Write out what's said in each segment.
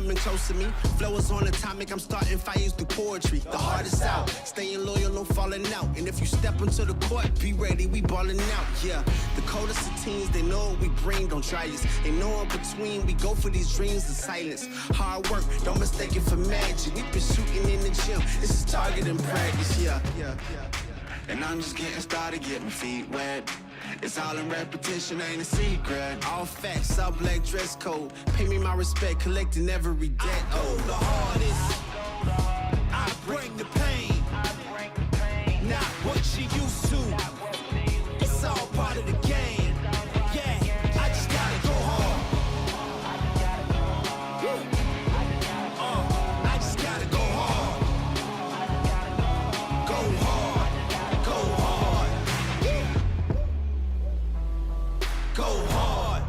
coming close to me. Flow is on atomic, I'm starting fires through poetry. The hardest out, staying loyal, no falling out. And if you step into the court, be ready, we ballin' out. Yeah, the coldest of teens, they know what we bring, don't try us. Ain't no in between, we go for these dreams in silence. Hard work, don't mistake it for magic. We been shooting in the gym, this is target and practice. Yeah. And I'm just getting started, getting feet wet. It's all in repetition, ain't a secret. All facts, all black dress code. Pay me my respect, collecting every debt. Oh, the hardest. I bring the pain. Not what you used to. It's all part of the game. Yeah, I just gotta go hard. I just gotta go hard. Go hard. Go hard. Go hard.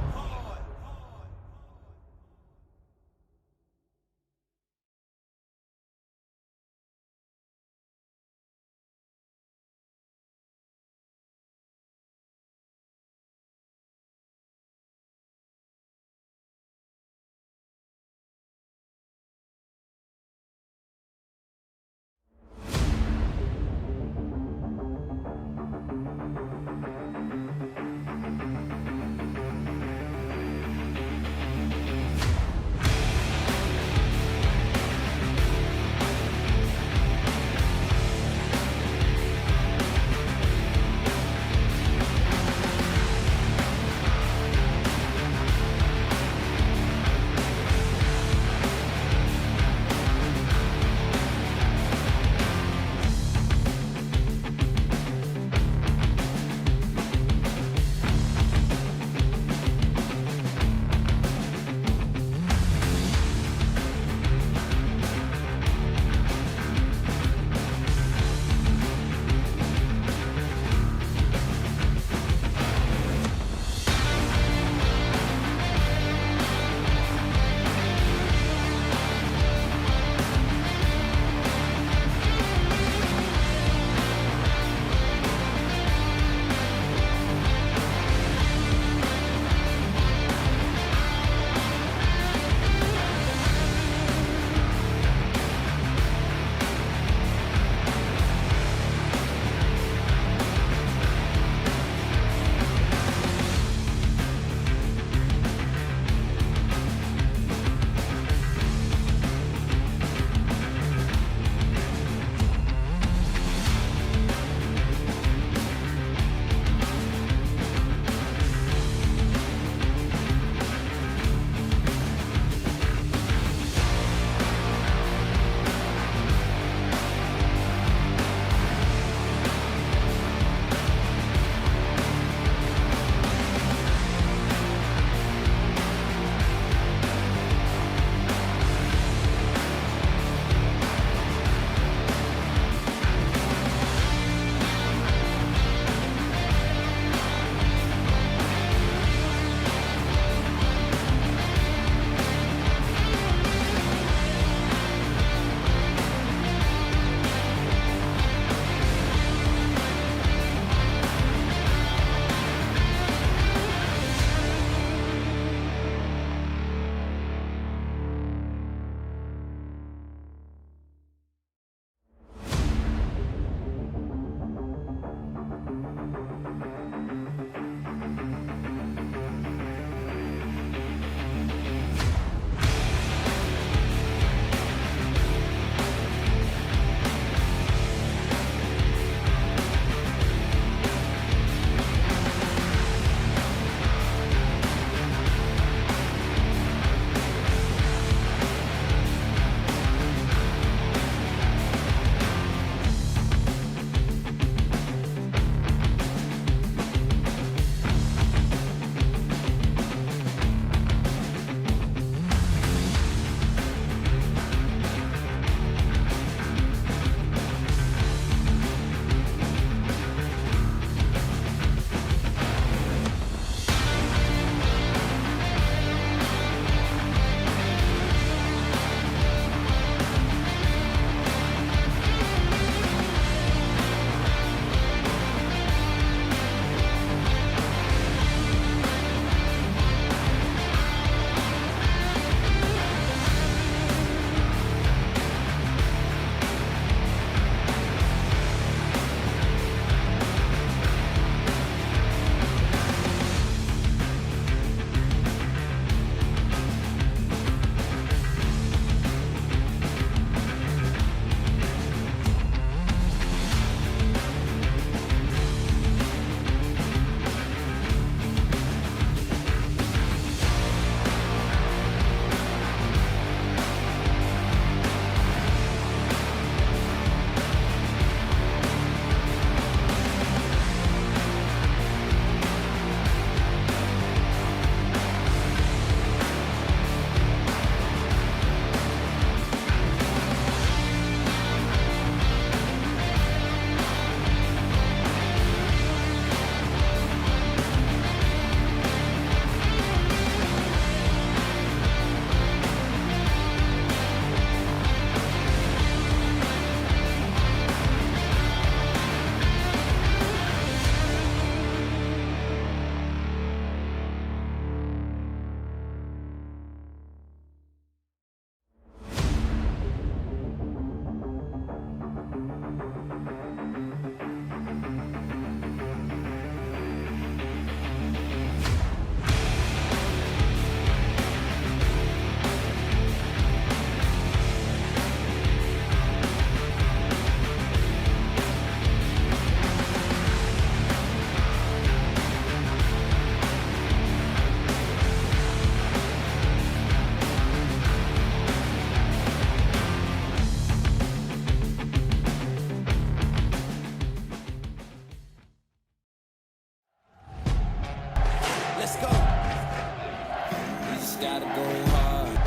gotta go hard.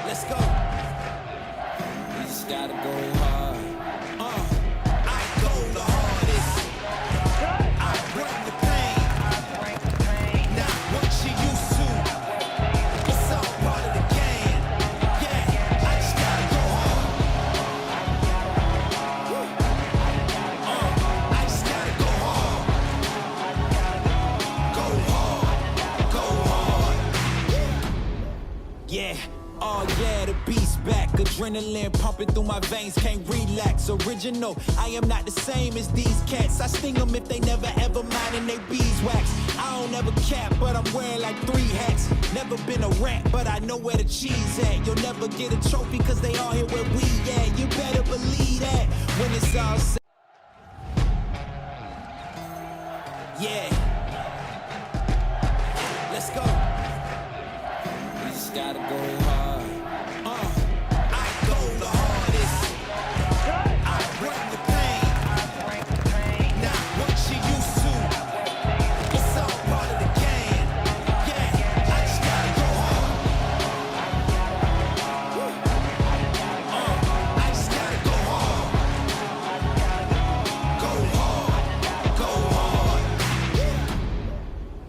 Let's go. We just gotta go hard. I go the hardest. I bring the pain. Not what you used to. It's all part of the game. Yeah, I just gotta go hard. I just gotta go hard. Go hard. Go hard. Yeah, oh yeah, the beast back. Adrenaline pumping through my veins, can't relax. Original, I am not the same as these cats. I sting them if they never ever mind and they beeswax. I don't ever cap, but I'm wearing like 3 hats. Never been a rat, but I know where the cheese at. You'll never get a trophy cause they all here where we at. You better believe that when it's all said. Yeah. Let's go. We just gotta go hard. I go the hardest. I bring the pain. Not what you used to. It's all part of the game. Yeah, I just gotta go hard. I just gotta go hard. Go hard. Go hard.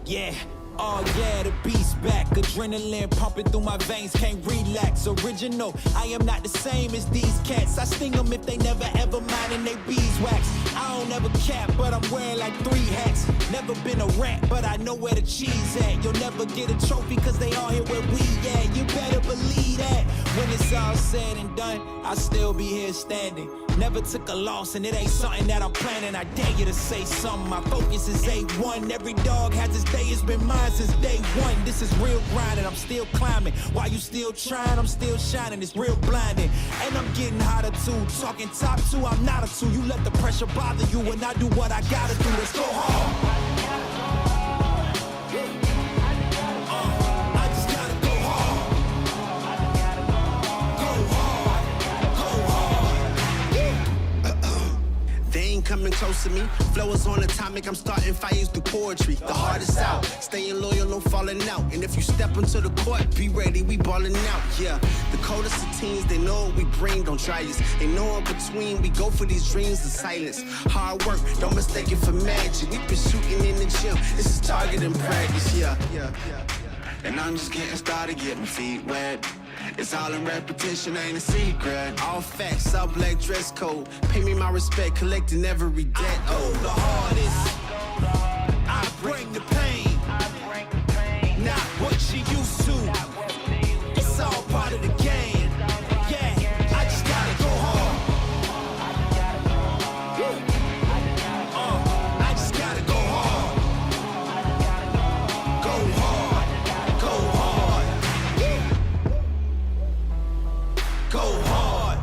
Yeah, oh yeah, the beast back. Adrenaline pumping through my veins, can't relax. Original, I am not the same as these cats. I sting them if they never ever mind and they beeswax. I don't ever cap, but I'm wearing like 3 hats. Never been a rat, but I know where the cheese at. You'll never get a trophy cause they all here where we at. You better believe that when it's all said and done, I'll still be here standing. Never took a loss and it ain't something that I'm planning. I dare you to say something, my focus is A1. Every dog has his day, it's been mine since day one. This is real grinding, I'm still climbing. While you still trying, I'm still shining. It's real blinding, and I'm getting hotter too. Talking top 2, I'm not a 2. You let the pressure bother you and I do what I gotta do. Let's go hard. I just gotta go hard. Go hard. Go hard. They ain't coming close to me. Flow is on atomic, I'm starting fires through poetry. The hardest out, staying loyal, no falling out. And if you step into the court, be ready, we ballin' out. Yeah, the coldest of teens, they know what we bring, don't try us. They know in between, we go for these dreams in silence. Hard work, don't mistake it for magic. We been shooting in the gym, this is target and practice. Yeah. And I'm just getting started, getting my feet wet. It's all in repetition, ain't a secret. All facts, all black dress code. Pay me my respect, collecting every debt. I go the hardest. I bring the pain. Not what you used to. It's all part of the game. Yeah, I just gotta go hard. I just gotta go hard. Go hard. Go hard. Go hard.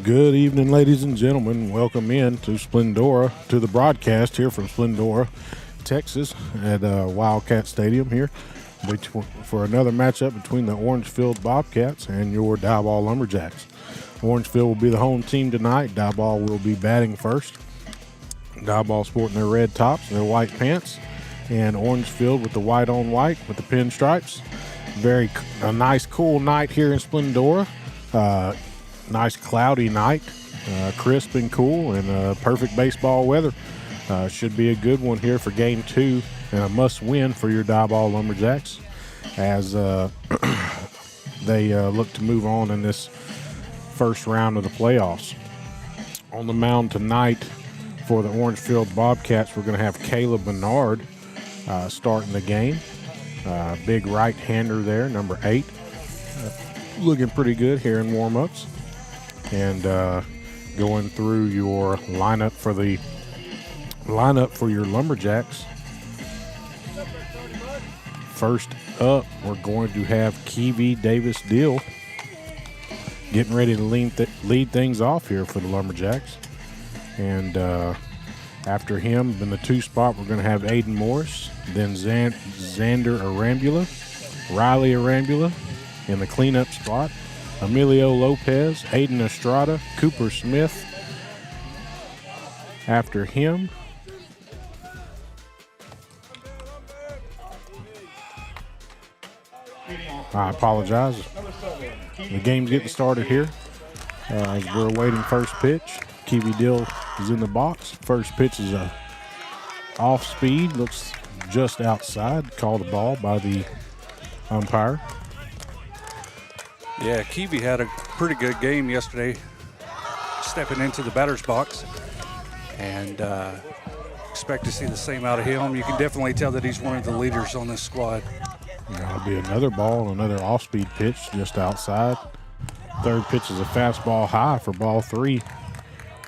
Good evening, ladies and gentlemen. Welcome in to Splendora, to the broadcast here from Splendora, Texas, at Wildcat Stadium here for another matchup between the Orangefield Bobcats and your Diboll Lumberjacks. Orangefield will be the home team tonight. Diboll will be batting first. Diboll sporting their red tops and their white pants, and Orangefield with the white on white with the pinstripes. A nice cool night here in Splendora. Nice cloudy night, crisp and cool, and perfect baseball weather. Should be a good one here for Game 2 and a must-win for your Diboll Lumberjacks as they look to move on in this first round of the playoffs. On the mound tonight for the Orangefield Bobcats, we're going to have Caleb Bernard starting the game. Big right-hander there, number 8. Looking pretty good here in warm-ups. And going through your lineup for your Lumberjacks. First up, we're going to have Kiwi Davis Dill getting ready to lead things off here for the Lumberjacks. And after him, in the 2 spot, we're going to have Aiden Morris, then Xander Arambula, Riley Arambula in the cleanup spot, Emilio Lopez, Aiden Estrada, Cooper Smith. After him, I apologize. The game's getting started here as we're awaiting first pitch. Kiwi Dill is in the box. First pitch is a off speed, looks just outside. Called a ball by the umpire. Yeah, Kiwi had a pretty good game yesterday, stepping into the batter's box, and expect to see the same out of him. You can definitely tell that he's one of the leaders on this squad. That'll be another ball, another off-speed pitch just outside. Third pitch is a fastball high for ball 3.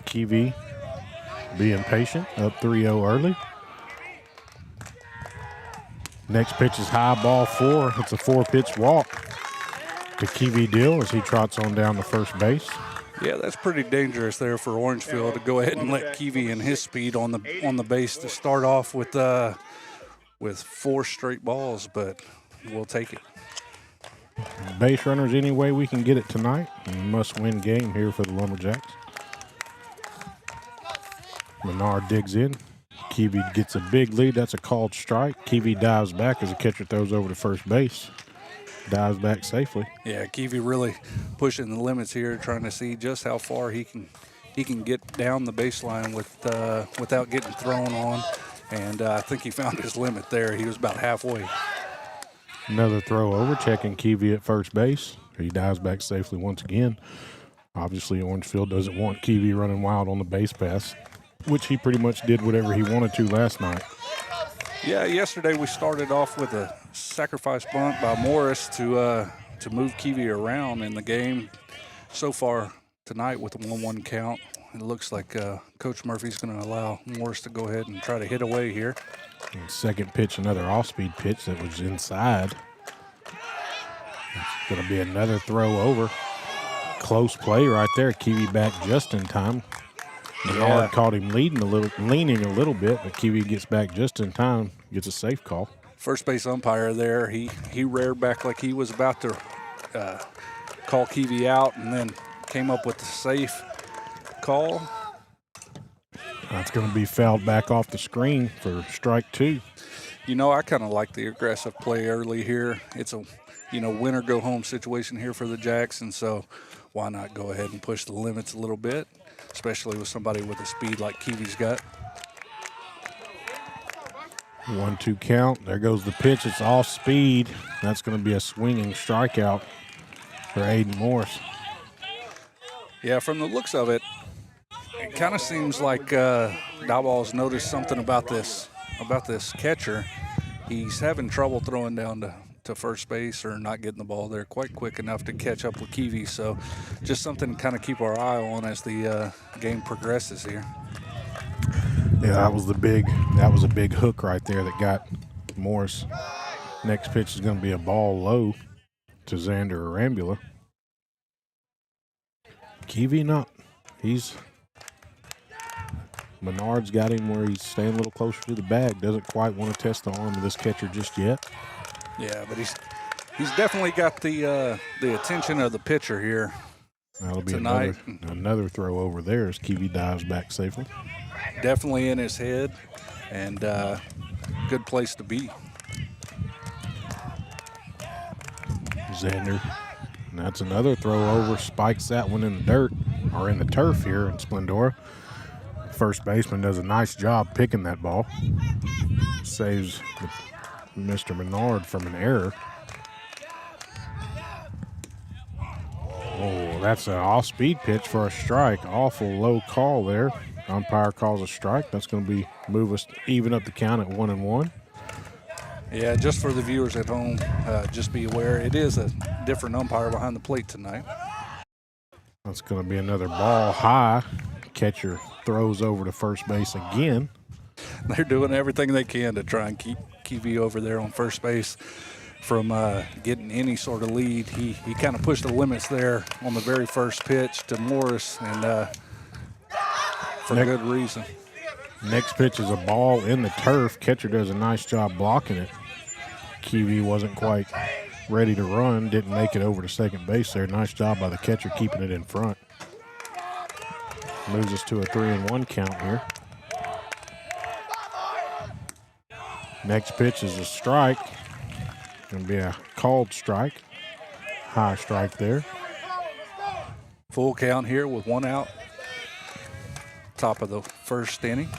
Kiwi being patient, up 3-0 early. Next pitch is high, ball 4. It's a 4-pitch walk to Kiwi Dill as he trots on down to first base. Yeah, that's pretty dangerous there for Orangefield to go ahead and let Kiwi and his speed on the base to start off with 4 straight balls, but we'll take it. Base runners any way we can get it tonight. Must-win game here for the Lumberjacks. Menard digs in. Kiwi gets a big lead. That's a called strike. Kiwi dives back as the catcher throws over to first base. Dives back safely. Yeah, Kiwi really pushing the limits here, trying to see just how far he can get down the baseline without getting thrown on. And I think he found his limit there. He was about halfway. Another throw over, checking Kiwi at first base. He dives back safely once again. Obviously, Orangefield doesn't want Kiwi running wild on the base pass, which he pretty much did whatever he wanted to last night. Yeah, yesterday we started off with a sacrifice bunt by Morris to move Kiwi around in the game. So far tonight with the 1-1 count, it looks like Coach Murphy's going to allow Morris to go ahead and try to hit away here. And second pitch, another off-speed pitch that was inside. It's going to be another throw over. Close play right there. Kiwi back just in time. Menard caught him leaning a little bit, but Kiwi gets back just in time, gets a safe call. First base umpire there, he reared back like he was about to call Kiwi out, and then came up with the safe call. That's going to be fouled back off the screen for strike 2. You know, I kind of like the aggressive play early here. It's a, win or go home situation here for the Jacks, and so why not go ahead and push the limits a little bit, especially with somebody with the speed like Kiwi's got. 1-2 count. There goes the pitch. It's off speed. That's going to be a swinging strikeout for Aiden Morris. Yeah, from the looks of it, it kind of seems like Diboll's noticed something about this catcher. He's having trouble throwing down to first base or not getting the ball there quite quick enough to catch up with Kiwi. So just something to kind of keep our eye on as the game progresses here. Yeah, that was a big hook right there that got Morris. Next pitch is going to be a ball low to Xander Arambula. Kiwi not Menard's got him where he's staying a little closer to the bag. Doesn't quite want to test the arm of this catcher just yet. Yeah, but he's definitely got the attention of the pitcher here. That'll be tonight. another throw over there as Kiwi dives back safely. Definitely in his head, and good place to be. Xander. And that's another throw over. Spikes that one in the dirt, or in the turf here in Splendora. First baseman does a nice job picking that ball. Saves Mr. Menard from an error. Oh, that's an off-speed pitch for a strike. Awful low call there. Umpire calls a strike. That's going to move us even up the count at 1-1. Yeah, just for the viewers at home, just be aware it is a different umpire behind the plate tonight. That's going to be another ball high. Catcher throws over to first base again. They're doing everything they can to try and keep Kiwi over there on first base from getting any sort of lead. He kind of pushed the limits there on the very first pitch to Morris, and for good reason. Next pitch is a ball in the turf. Catcher does a nice job blocking it. Kiwi wasn't quite ready to run, didn't make it over to second base there. Nice job by the catcher keeping it in front. Moves us to a 3-1 count here. Next pitch is a strike. Going to be a called strike. High strike there. Full count here with 1 out. Top of the first inning.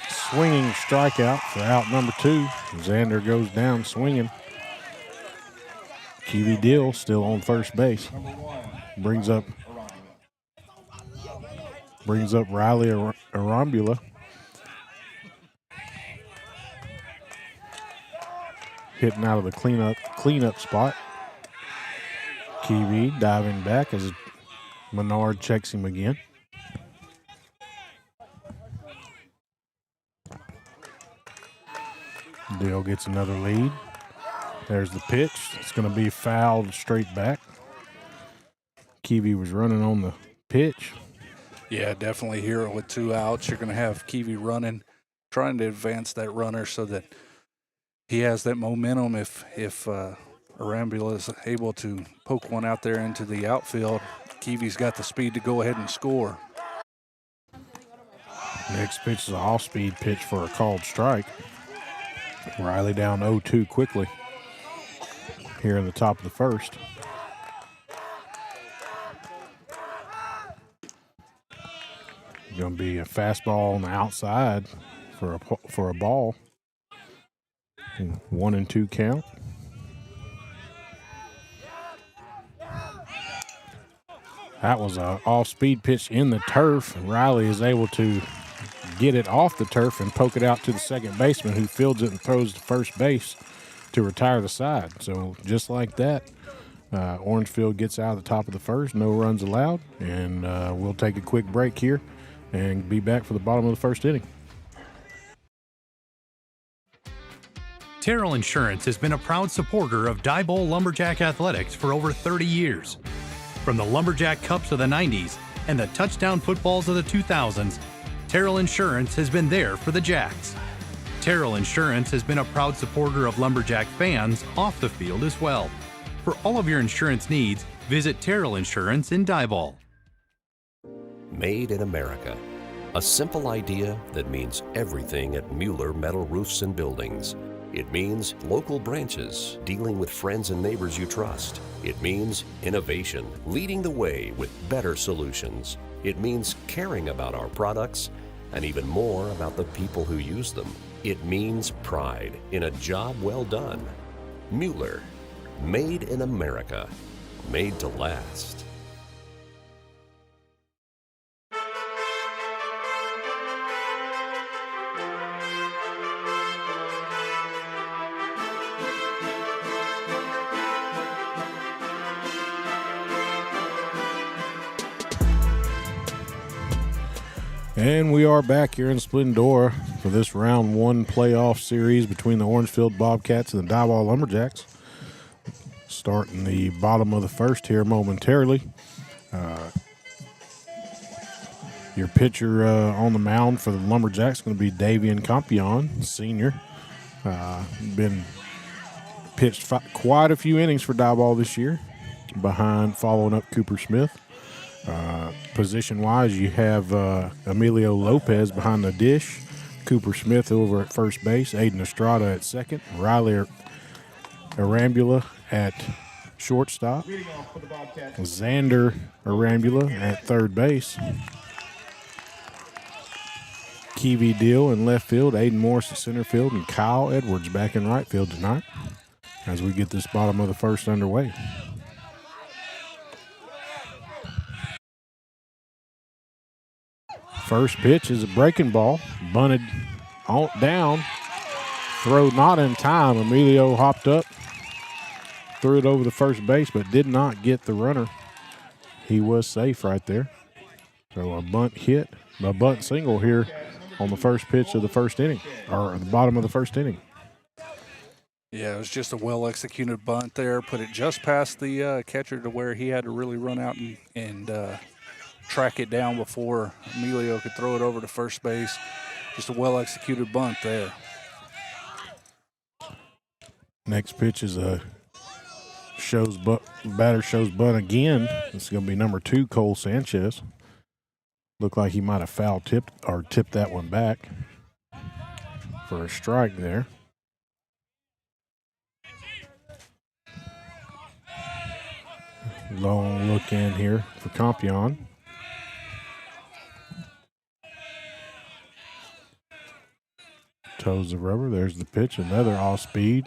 Swinging strikeout for out number 2. Xander goes down swinging. Kiwi Dill still on first base. Brings up Riley Arambula. Hitting out of the cleanup spot. Kiwi diving back as Menard checks him again. Dill gets another lead. There's the pitch. It's going to be fouled straight back. Kiwi was running on the pitch. Yeah, definitely here with 2 outs. You're going to have Kiwi running, trying to advance that runner so that he has that momentum. If Arambula is able to poke one out there into the outfield, Kiwi's got the speed to go ahead and score. Next pitch is an off-speed pitch for a called strike. Riley down 0-2 quickly here in the top of the first. Going to be a fastball on the outside for a ball. 1-2 count. That was an off-speed pitch in the turf. Riley is able to get it off the turf and poke it out to the second baseman, who fields it and throws to first base to retire the side. So just like that, Orangefield gets out of the top of the first. No runs allowed. And we'll take a quick break here and be back for the bottom of the first inning. Terrell Insurance has been a proud supporter of Diboll Lumberjack athletics for over 30 years. From the Lumberjack Cups of the 90s and the touchdown footballs of the 2000s, Terrell Insurance has been there for the Jacks. Terrell Insurance has been a proud supporter of Lumberjack fans off the field as well. For all of your insurance needs, visit Terrell Insurance in Diboll. Made in America. A simple idea that means everything at Mueller Metal Roofs and Buildings. It means local branches dealing with friends and neighbors you trust. It means innovation, leading the way with better solutions. It means caring about our products and even more about the people who use them. It means pride in a job well done. Mueller, made in America, made to last. And we are back here in Splendora for this round 1 playoff series between the Orangefield Bobcats and the Diboll Lumberjacks. Starting the bottom of the first here momentarily. Your pitcher on the mound for the Lumberjacks is going to be Davian Campion, senior. Been pitched quite a few innings for Diboll this year, following up Cooper Smith. Position-wise, you have Emilio Lopez behind the dish, Cooper Smith over at first base, Aiden Estrada at second, Riley Arambula at shortstop, Xander Arambula at third base, Kiwi Deal in left field, Aiden Morris at center field, and Kyle Edwards back in right field tonight as we get this bottom of the first underway. First pitch is a breaking ball, bunted down, throw not in time. Emilio hopped up, threw it over the first base, but did not get the runner. He was safe right there. So a bunt single here on the first pitch of the first inning, or the bottom of the first inning. Yeah, it was just a well-executed bunt there. Put it just past the catcher to where he had to really run out and track it down before Emilio could throw it over to first base. Just a well-executed bunt there. Next pitch is batter shows bunt again. This is going to be number 2, Cole Sanchez. Looked like he might have foul tipped that one back for a strike there. Long look in here for Campion. Toes the rubber. There's the pitch. Another off speed.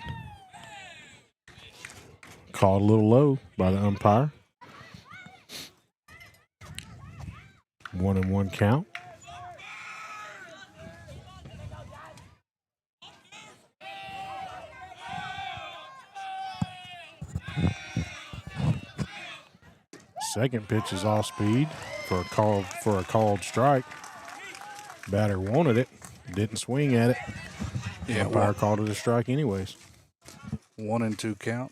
Called a little low by the umpire. 1-1 count. Second pitch is off speed for a called strike. Batter wanted it, didn't swing at it. Yeah, umpire called it a strike anyways. 1-2 count.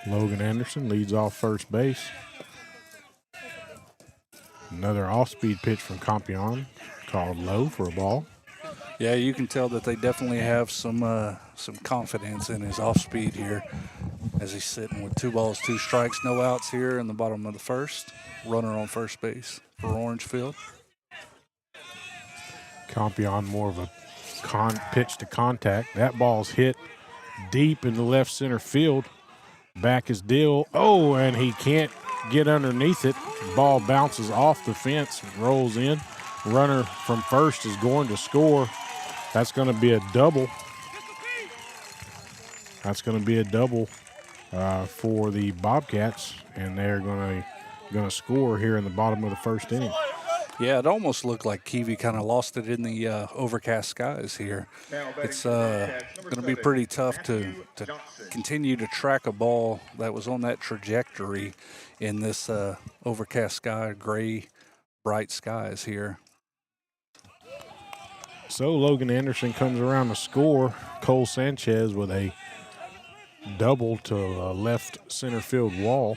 Logan Anderson leads off first base. Another off-speed pitch from Campion, called low for a ball. Yeah, you can tell that they definitely have some confidence in his off-speed here as he's sitting with 2 balls, 2 strikes, no outs here in the bottom of the first. Runner on first base for Orangefield. Campion more of a pitch to contact. That ball's hit deep in the left center field. Back is Dill. Oh, and he can't get underneath it. Ball bounces off the fence, rolls in. Runner from first is going to score. That's going to be a double. That's going to be a double for the Bobcats, and they're going to score here in the bottom of the first inning. Yeah, it almost looked like Kiwi kind of lost it in the overcast skies here. It's going to be pretty tough to continue to track a ball that was on that trajectory in this overcast sky, gray, bright skies here. So Logan Anderson comes around to score. Cole Sanchez with a double to a left center field wall.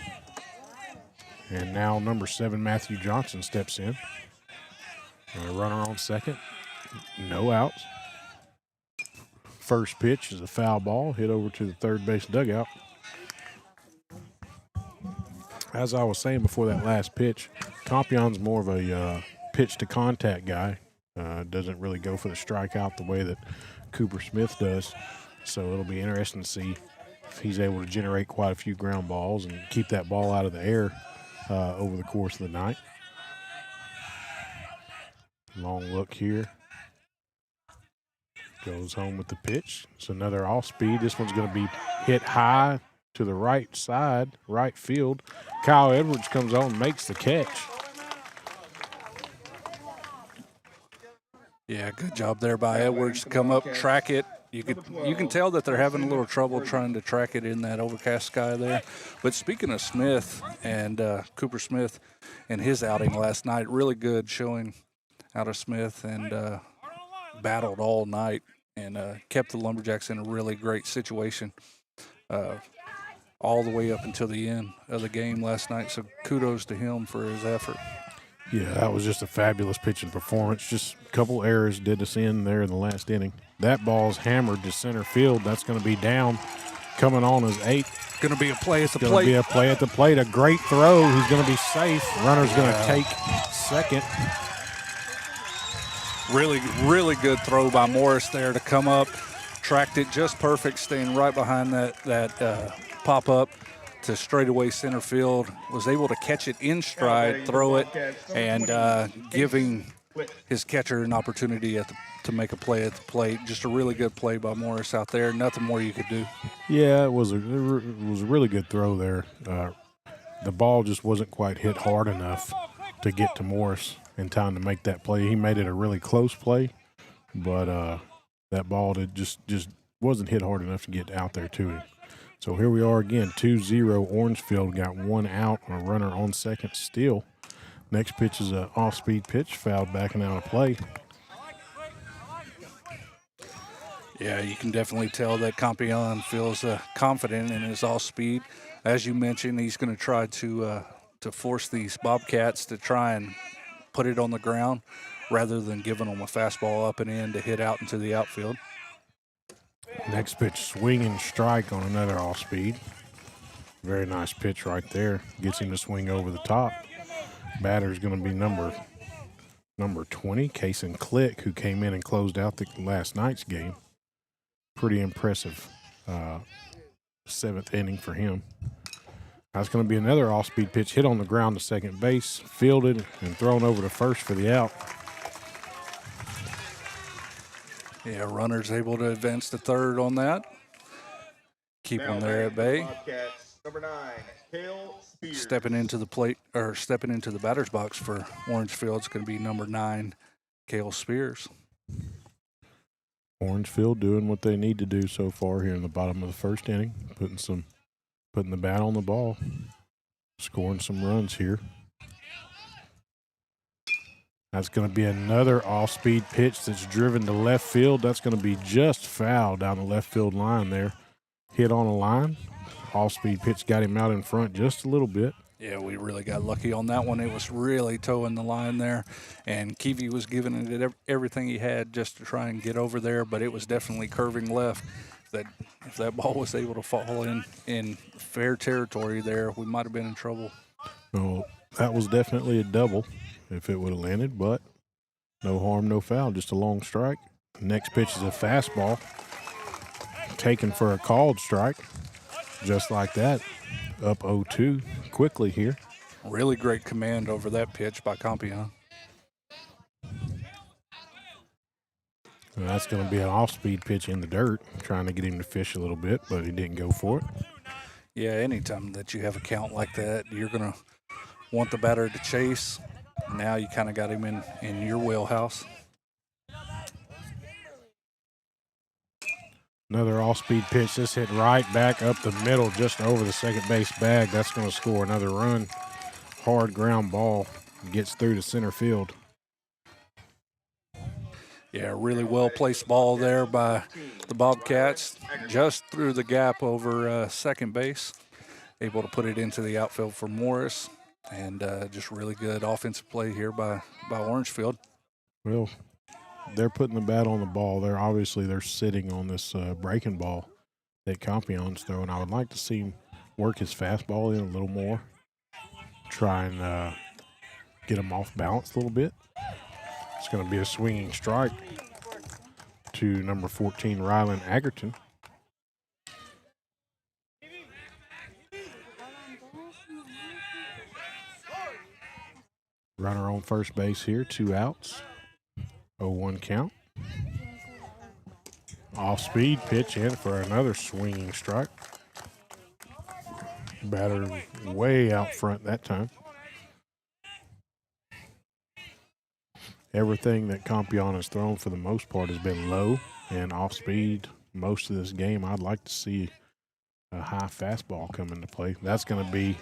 And now number 7, Matthew Johnson, steps in. And a runner on second. No outs. First pitch is a foul ball, hit over to the third base dugout. As I was saying before that last pitch, Campion's more of a pitch to contact guy. Doesn't really go for the strikeout the way that Cooper Smith does. So it'll be interesting to see if he's able to generate quite a few ground balls and keep that ball out of the air over the course of the night. Long look here. Goes home with the pitch. It's another off speed. This one's going to be hit high to the right side, right field. Kyle Edwards comes on and makes the catch. Yeah, good job there by Edwards to come up, track it. You can tell that they're having a little trouble trying to track it in that overcast sky there. But speaking of Smith and Cooper Smith and his outing last night, really good showing out of Smith, and battled all night and kept the Lumberjacks in a really great situation. all the way up until the end of the game last night. So kudos to him for his effort. Yeah, that was just a fabulous pitching performance. Just a couple errors did us in there in the last inning. That ball's hammered to center field. That's going to be down. Coming on is 8. Going to be a play at the Going plate. to be a play at the plate. A great throw. He's going to be safe. Runner's going to take second. Really, really good throw by Morris there to come up. Tracked it just perfect, staying right behind that pop-up to straightaway center field. Was able to catch it in stride, throw it, and giving his catcher an opportunity to make a play at the plate. Just a really good play by Morris out there. Nothing more you could do. Yeah, it was a really good throw there. The ball just wasn't quite hit hard enough to get to Morris in time to make that play. He made it a really close play, but that ball just wasn't hit hard enough to get out there to him. So here we are again, 2-0. Orangefield got one out, a runner on second still. Next pitch is an off-speed pitch, fouled back and out of play. Yeah, you can definitely tell that Campion feels confident in his off-speed. As you mentioned, he's going to try to force these Bobcats to try and put it on the ground rather than giving them a fastball up and in to hit out into the outfield. Next pitch, swing and strike on another off-speed. Very nice pitch right there. Gets him to swing over the top. Batter's going to be number 20, Kason Click, who came in and closed out the last night's game. Pretty impressive 7th inning for him. That's going to be another off-speed pitch, hit on the ground to second base, fielded and thrown over to first for the out. Yeah, runner's able to advance to third on that. Keep him there at bay. Number 9, Cale Spears. Stepping into the plate, or stepping into the batter's box for Orangefield is going to be number 9, Cale Spears. Orangefield doing what they need to do so far here in the bottom of the first inning, putting the bat on the ball, scoring some runs here. That's going to be another off-speed pitch that's driven to left field. That's going to be just foul down the left field line there. Hit on a line. Off-speed pitch got him out in front just a little bit. Yeah, we really got lucky on that one. It was really towing the line there, and Keevy was giving it everything he had just to try and get over there, but it was definitely curving left. If that ball was able to fall in fair territory there, we might have been in trouble. Well, that was definitely a double if it would have landed, but no harm, no foul, just a long strike. Next pitch is a fastball, taken for a called strike, just like that. Up 0-2 quickly here. Really great command over that pitch by Campion. And that's going to be an off-speed pitch in the dirt, trying to get him to fish a little bit, but he didn't go for it. Yeah, anytime that you have a count like that, you're going to want the batter to chase. Now you kind of got him in your wheelhouse. Another off-speed pitch. This hit right back up the middle, just over the second base bag. That's going to score another run. Hard ground ball. Gets through to center field. Yeah, really well-placed ball there by the Bobcats. Just through the gap over second base. Able to put it into the outfield for Morris. And just really good offensive play here by Orangefield. Well, they're putting the bat on the ball. They're sitting on this breaking ball that Campion's throwing. I would like to see him work his fastball in a little more. Try and get him off balance a little bit. It's going to be a swinging strike to number 14, Rylan Agerton. Runner on first base here, 2 outs. 0-1 count. Off-speed pitch in for another swinging strike. Batter way out front that time. Everything that Campion has thrown for the most part has been low and off-speed most of this game. I'd like to see a high fastball come into play. That's going to be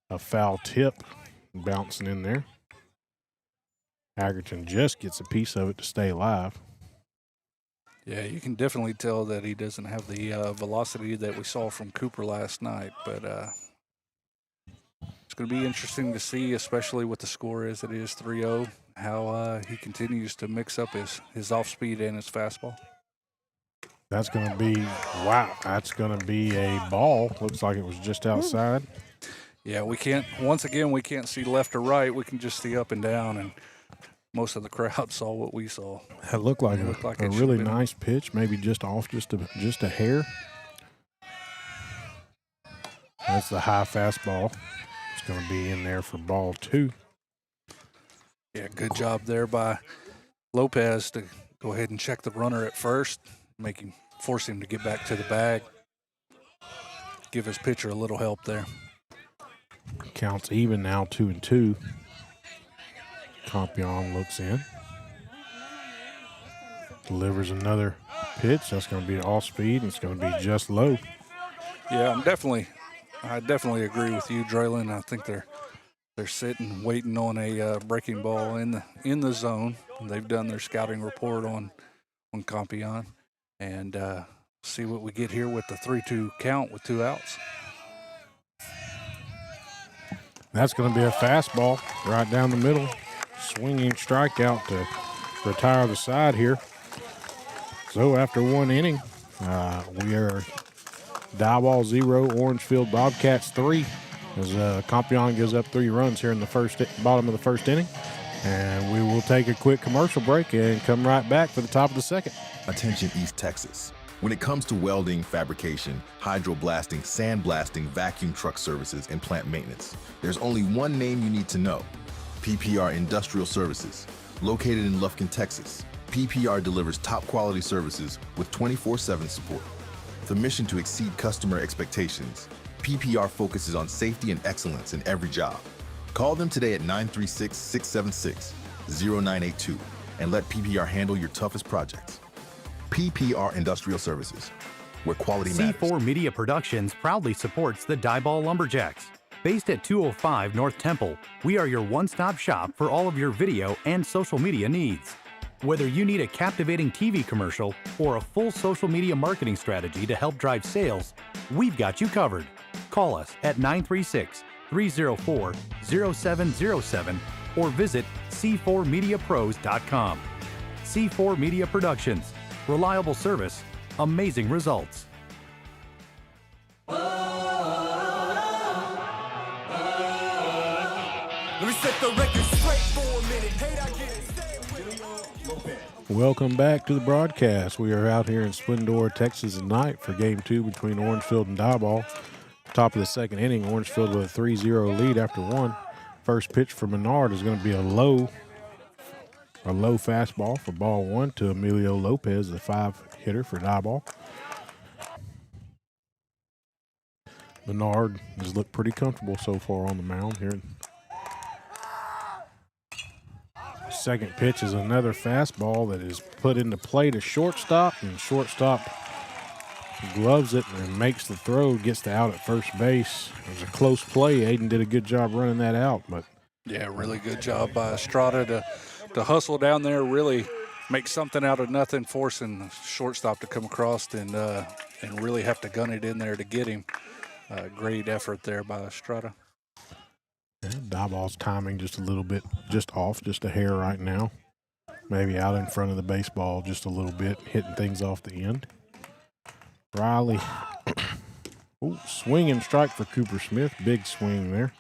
a foul tip bouncing in there. Agerton just gets a piece of it to stay alive. Yeah, you can definitely tell that he doesn't have the velocity that we saw from Cooper last night, but it's going to be interesting to see, especially with the score as it is 3-0, how he continues to mix up his off-speed and his fastball. That's going to be, wow, that's going to be a ball. Looks like it was just outside. Yeah, we can't see left or right. We can just see up and down, and most of the crowd saw what we saw. That looked like a really nice pitch, maybe just off just a hair. That's the high fastball. It's going to be in there for ball 2. Yeah, good job there by Lopez to go ahead and check the runner at first, force him to get back to the bag, give his pitcher a little help there. Counts even now, 2-2. Compion looks in. Delivers another pitch. That's going to be off speed, and it's going to be just low. Yeah, I definitely agree with you, Draylon. I think they're sitting, waiting on a breaking ball in the zone. They've done their scouting report on Compion, and see what we get here with the 3-2 count with 2 outs. That's going to be a fastball right down the middle. Swinging strikeout to retire the side here. So after 1 inning, we are Diboll 0, Orangefield Bobcats 3. As Compion gives up 3 runs here in the bottom of the first inning. And we will take a quick commercial break and come right back for the top of the second. Attention East Texas. When it comes to welding, fabrication, hydroblasting, sandblasting, vacuum truck services, and plant maintenance, there's only one name you need to know. PPR Industrial Services. Located in Lufkin, Texas, PPR delivers top quality services with 24/7 support. With a mission to exceed customer expectations, PPR focuses on safety and excellence in every job. Call them today at 936-676-0982 and let PPR handle your toughest projects. PPR Industrial Services, where quality matters. C4 Media Productions proudly supports the Diboll Lumberjacks. Based at 205 North Temple, we are your one-stop shop for all of your video and social media needs. Whether you need a captivating TV commercial or a full social media marketing strategy to help drive sales, we've got you covered. Call us at 936-304-0707 or visit c4mediapros.com. C4 Media Productions. Reliable service, amazing results. Let me set the record straight for a minute. Hate I get it. Welcome back to the broadcast. We are out here in Splendora, Texas tonight for Game 2 between Orangefield and Diboll. Top of the second inning, Orangefield with a 3-0 lead after 1. First pitch for Menard is going to be a low fastball for ball 1 to Emilio Lopez, the 5-hitter for Diboll. Menard has looked pretty comfortable so far on the mound here. Second pitch is another fastball that is put into play to shortstop, and shortstop gloves it and makes the throw, gets the out at first base. It was a close play. Aiden did a good job running that out, but yeah, really good job by Estrada to hustle down there, really make something out of nothing, forcing the shortstop to come across and really have to gun it in there to get him. Great effort there by Estrada. Yeah, Diboll's timing just a little bit, just off, just a hair right now. Maybe out in front of the baseball just a little bit, hitting things off the end. Riley, swing and strike for Cooper Smith. Big swing there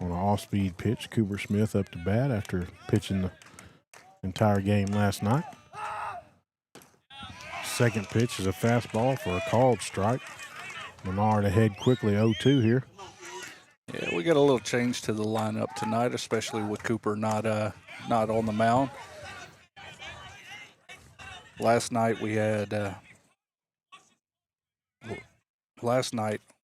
on an off-speed pitch. Cooper Smith up to bat after pitching the entire game last night. Second pitch is a fastball for a called strike. Menard ahead quickly, 0-2 here. Yeah, we got a little change to the lineup tonight, especially with Cooper not on the mound. Last night we had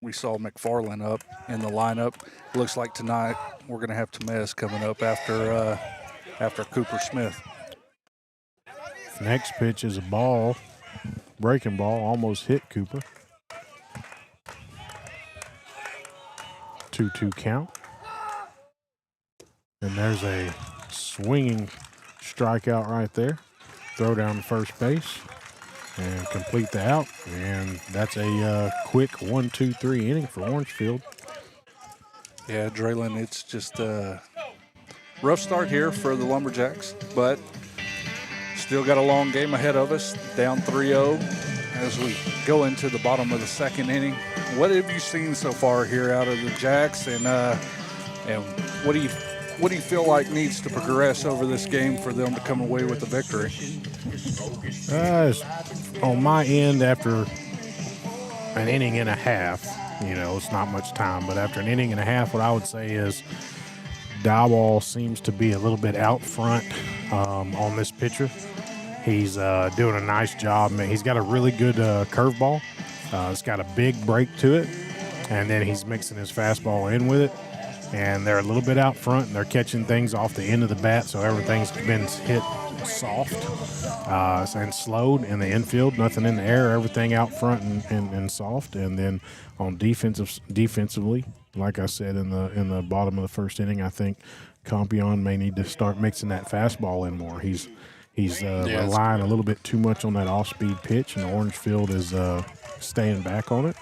we saw McFarland up in the lineup. Looks like tonight we're going to have Tamez coming up after Cooper Smith. Next pitch is a ball, breaking ball, almost hit Cooper. 2-2 count. And there's a swinging strikeout right there. Throw down to first base. and complete the out. And that's a quick 1-2-3 inning for Orangefield. Yeah, Draylon, it's just a rough start here for the Lumberjacks, but still got a long game ahead of us, down 3-0 as we go into the bottom of the second inning. What have you seen so far here out of the Jacks, and what do you feel like needs to progress over this game for them to come away with the victory? On my end, after an inning and a half, it's not much time, but after an inning and a half, what I would say is Diboll seems to be a little bit out front on this pitcher. He's doing a nice job. Man, he's got a really good curveball. It's got a big break to it, and then he's mixing his fastball in with it. And they're a little bit out front, and they're catching things off the end of the bat, so everything's been hit soft and slowed in the infield. Nothing in the air, everything out front and soft. And then on defensively, like I said in the bottom of the first inning, I think Compion may need to start mixing that fastball in more. He's relying a little bit too much on that off-speed pitch, and Orangefield is staying back on it.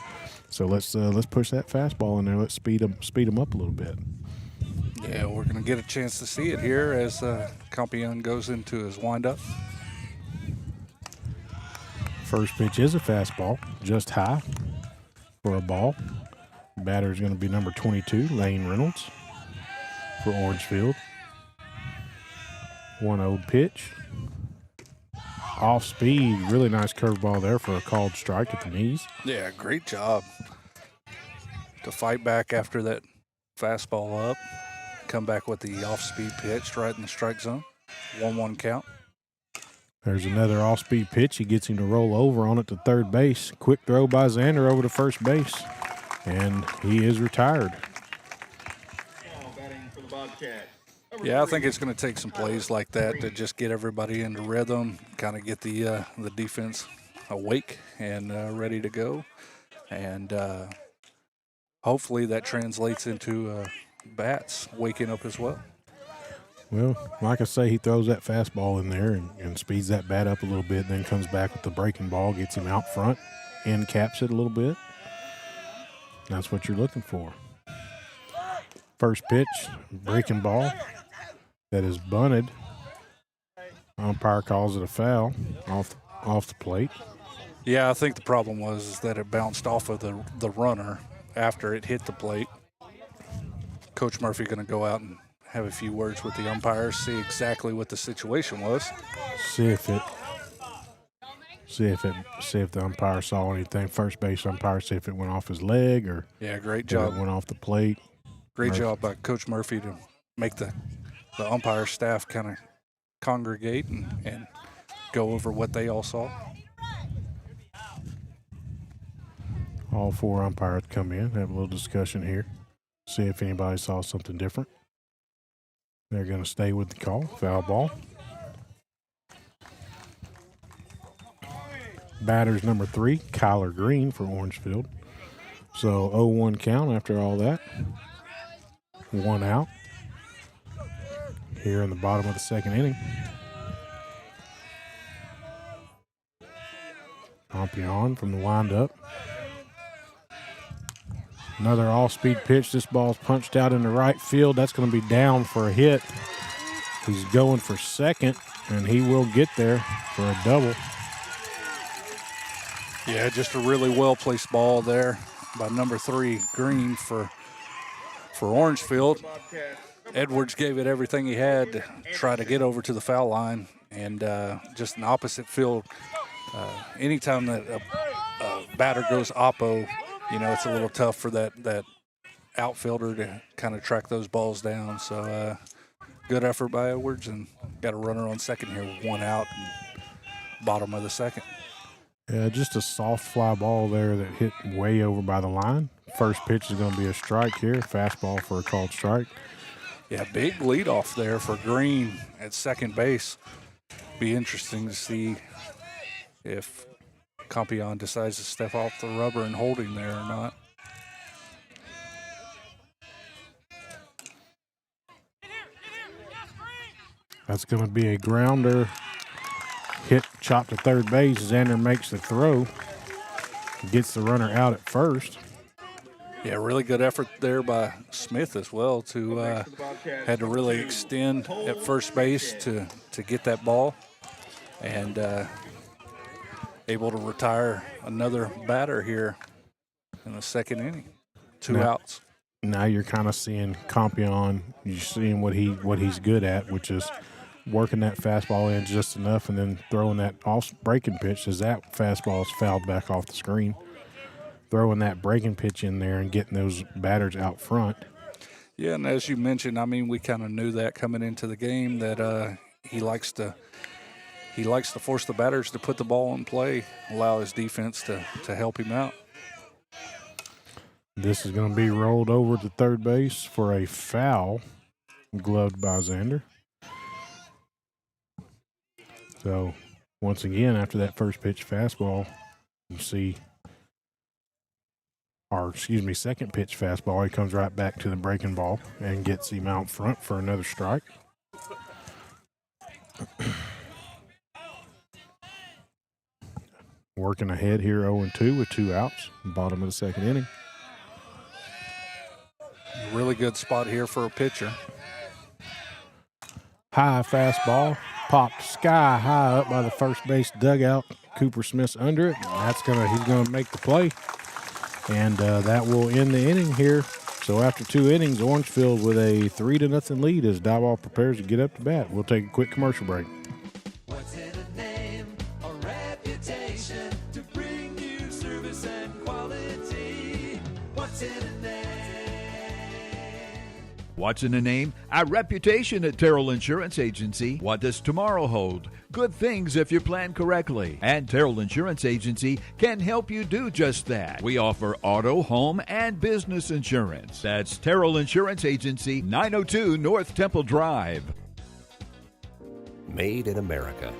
So let's push that fastball in there. Let's speed them up a little bit. Yeah, we're going to get a chance to see it here as Compion goes into his windup. First pitch is a fastball, just high for a ball. Batter is going to be number 22, Lane Reynolds, for Orangefield. 1-0 pitch. Off speed, really nice curveball there for a called strike at the knees. Yeah, great job to fight back after that fastball up. Come back with the off-speed pitch right in the strike zone. 1-1 count. There's another off-speed pitch. He gets him to roll over on it to third base. Quick throw by Xander over to first base, and he is retired. Yeah, I think it's going to take some plays like that to just get everybody into rhythm, kind of get the defense awake and ready to go. And hopefully that translates into bats waking up as well. Well, like I say, he throws that fastball in there and speeds that bat up a little bit, then comes back with the breaking ball, gets him out front, end caps it a little bit. That's what you're looking for. First pitch, breaking ball that is bunted. Umpire calls it a foul off the plate. Yeah, I think the problem was that it bounced off of the runner after it hit the plate. Coach Murphy going to go out and have a few words with the umpires, see exactly what the situation was. See if the umpire saw anything. First base umpire, see if it went off his leg or great job. It went off the plate. Great job by Coach Murphy to make the umpire staff kind of congregate and go over what they all saw. All four umpires come in, have a little discussion here, see if anybody saw something different. They're going to stay with the call, foul ball. Batter's number 3, Kyler Green for Orangefield. So 0-1 count after all that. 1 out here in the bottom of the second inning. Compion from the windup. Another all-speed pitch. This ball's punched out in the right field. That's going to be down for a hit. He's going for second, and he will get there for a double. Yeah, just a really well-placed ball there by number 3, Green, for Orangefield. Edwards gave it everything he had to try to get over to the foul line, and just an opposite field. Anytime that a batter goes oppo, it's a little tough for that outfielder to kind of track those balls down. So good effort by Edwards, and got a runner on second here with 1 out, and bottom of the second. Yeah, just a soft fly ball there that hit way over by the line. First pitch is going to be a strike here, fastball for a called strike. Yeah, big leadoff there for Green at second base. Be interesting to see if Compion decides to step off the rubber and hold him there or not. That's going to be a grounder hit, chopped to third base. Xander makes the throw, gets the runner out at first. Yeah, really good effort there by Smith as well to had to really extend at first base to get that ball, and able to retire another batter here in the second inning. Two outs. Now you're kind of seeing Compion. You're seeing what he's good at, which is working that fastball in just enough and then throwing that off breaking pitch as that fastball is fouled back off the screen. Throwing that breaking pitch in there and getting those batters out front. Yeah, and as you mentioned, I mean, we kind of knew that coming into the game that he likes to force the batters to put the ball in play, allow his defense to help him out. This is going to be rolled over to third base for a foul, gloved by Xander. So, once again, after that first pitch fastball, you see, second pitch fastball, he comes right back to the breaking ball and gets him out front for another strike. Working ahead here 0-2 with 2 outs, bottom of the second inning. Really good spot here for a pitcher. High fastball, popped sky high up by the first base dugout. Cooper Smith's under it. He's gonna make the play, and that will end the inning here. So after 2 innings, Orangefield with a 3-0 lead as Diboll prepares to get up to bat. We'll take a quick commercial break. What's in a name, a reputation to bring you service and quality? What's in a name? What's in a name? A reputation at Terrell Insurance Agency. What does tomorrow hold? Good things if you plan correctly. And Terrell Insurance Agency can help you do just that. We offer auto, home, and business insurance. That's Terrell Insurance Agency, 902 North Temple Drive. Made in America.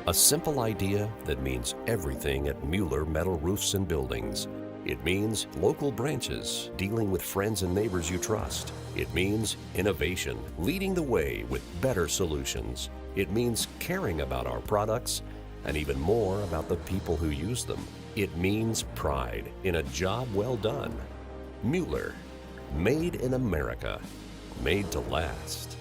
A simple idea that means everything at Mueller Metal Roofs and Buildings. It means local branches, dealing with friends and neighbors you trust. It means innovation, leading the way with better solutions. It means caring about our products and even more about the people who use them. It means pride in a job well done. Mueller, made in America, made to last.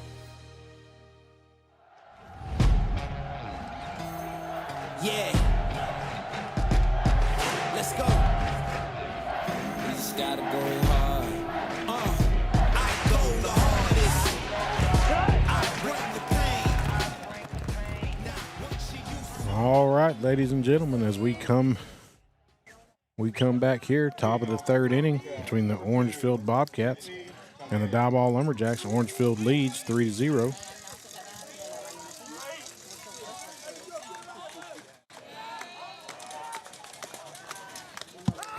Yeah. Let's go. We just gotta go hard. I go the hardest. I bring the pain. All right, ladies and gentlemen, as we come back here, top of the third inning between the Orangefield Bobcats and the Diboll Lumberjacks. Orangefield leads 3-0.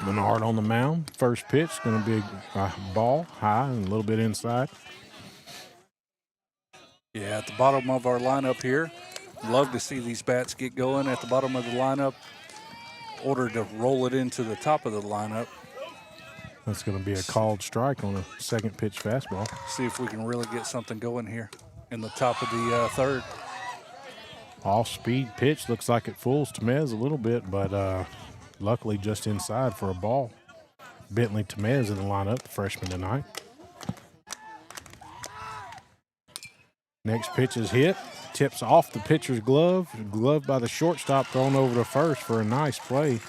Menard on the mound. First pitch going to be a ball high and a little bit inside. Yeah, at the bottom of our lineup here. Love to see these bats get going at the bottom of the lineup. Order to roll it into the top of the lineup. That's going to be a called strike on a second pitch fastball. See if we can really get something going here in the top of the third. Off-speed pitch. Looks like it fools Temez a little bit, but luckily just inside for a ball. Bentley Temez in the lineup, the freshman tonight. Next pitch is hit. Tips off the pitcher's glove. Gloved by the shortstop, thrown over to first for a nice play.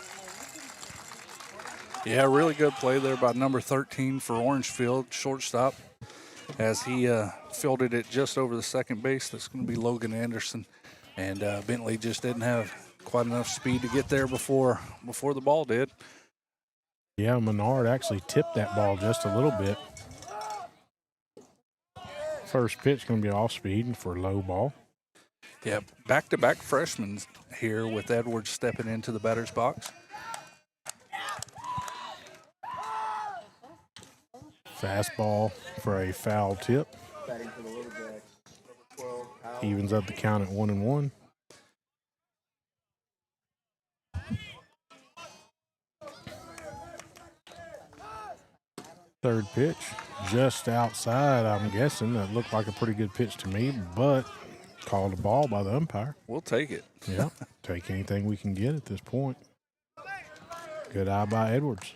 Yeah, really good play there by number 13 for Orangefield, shortstop, as he fielded it just over the second base. That's going to be Logan Anderson. And Bentley just didn't have quite enough speed to get there before the ball did. Yeah, Menard actually tipped that ball just a little bit. First pitch going to be off speed for a low ball. Yeah, back-to-back freshmen here with Edwards stepping into the batter's box. Fastball for a foul tip. Evens up the count at 1-1. Third pitch, just outside, I'm guessing. That looked like a pretty good pitch to me, but called a ball by the umpire. We'll take it. Yeah, take anything we can get at this point. Good eye by Edwards.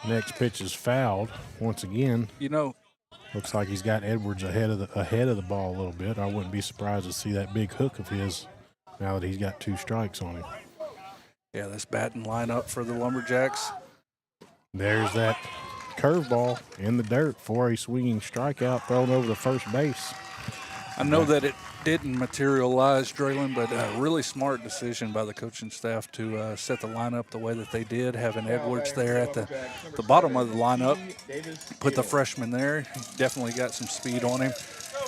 Next pitch is fouled once again. You know, Looks like he's got Edwards ahead of the ball a little bit. I wouldn't be surprised to see that big hook of his now that he's got 2 strikes on him. yeah, this batting lineup for the Lumberjacks. There's that curveball in the dirt for a swinging strikeout thrown over to first base. I know that it didn't materialize, Draylon, but a really smart decision by the coaching staff to set the lineup the way that they did, having Edwards there at the bottom of the lineup. Put the freshman there. He definitely got some speed on him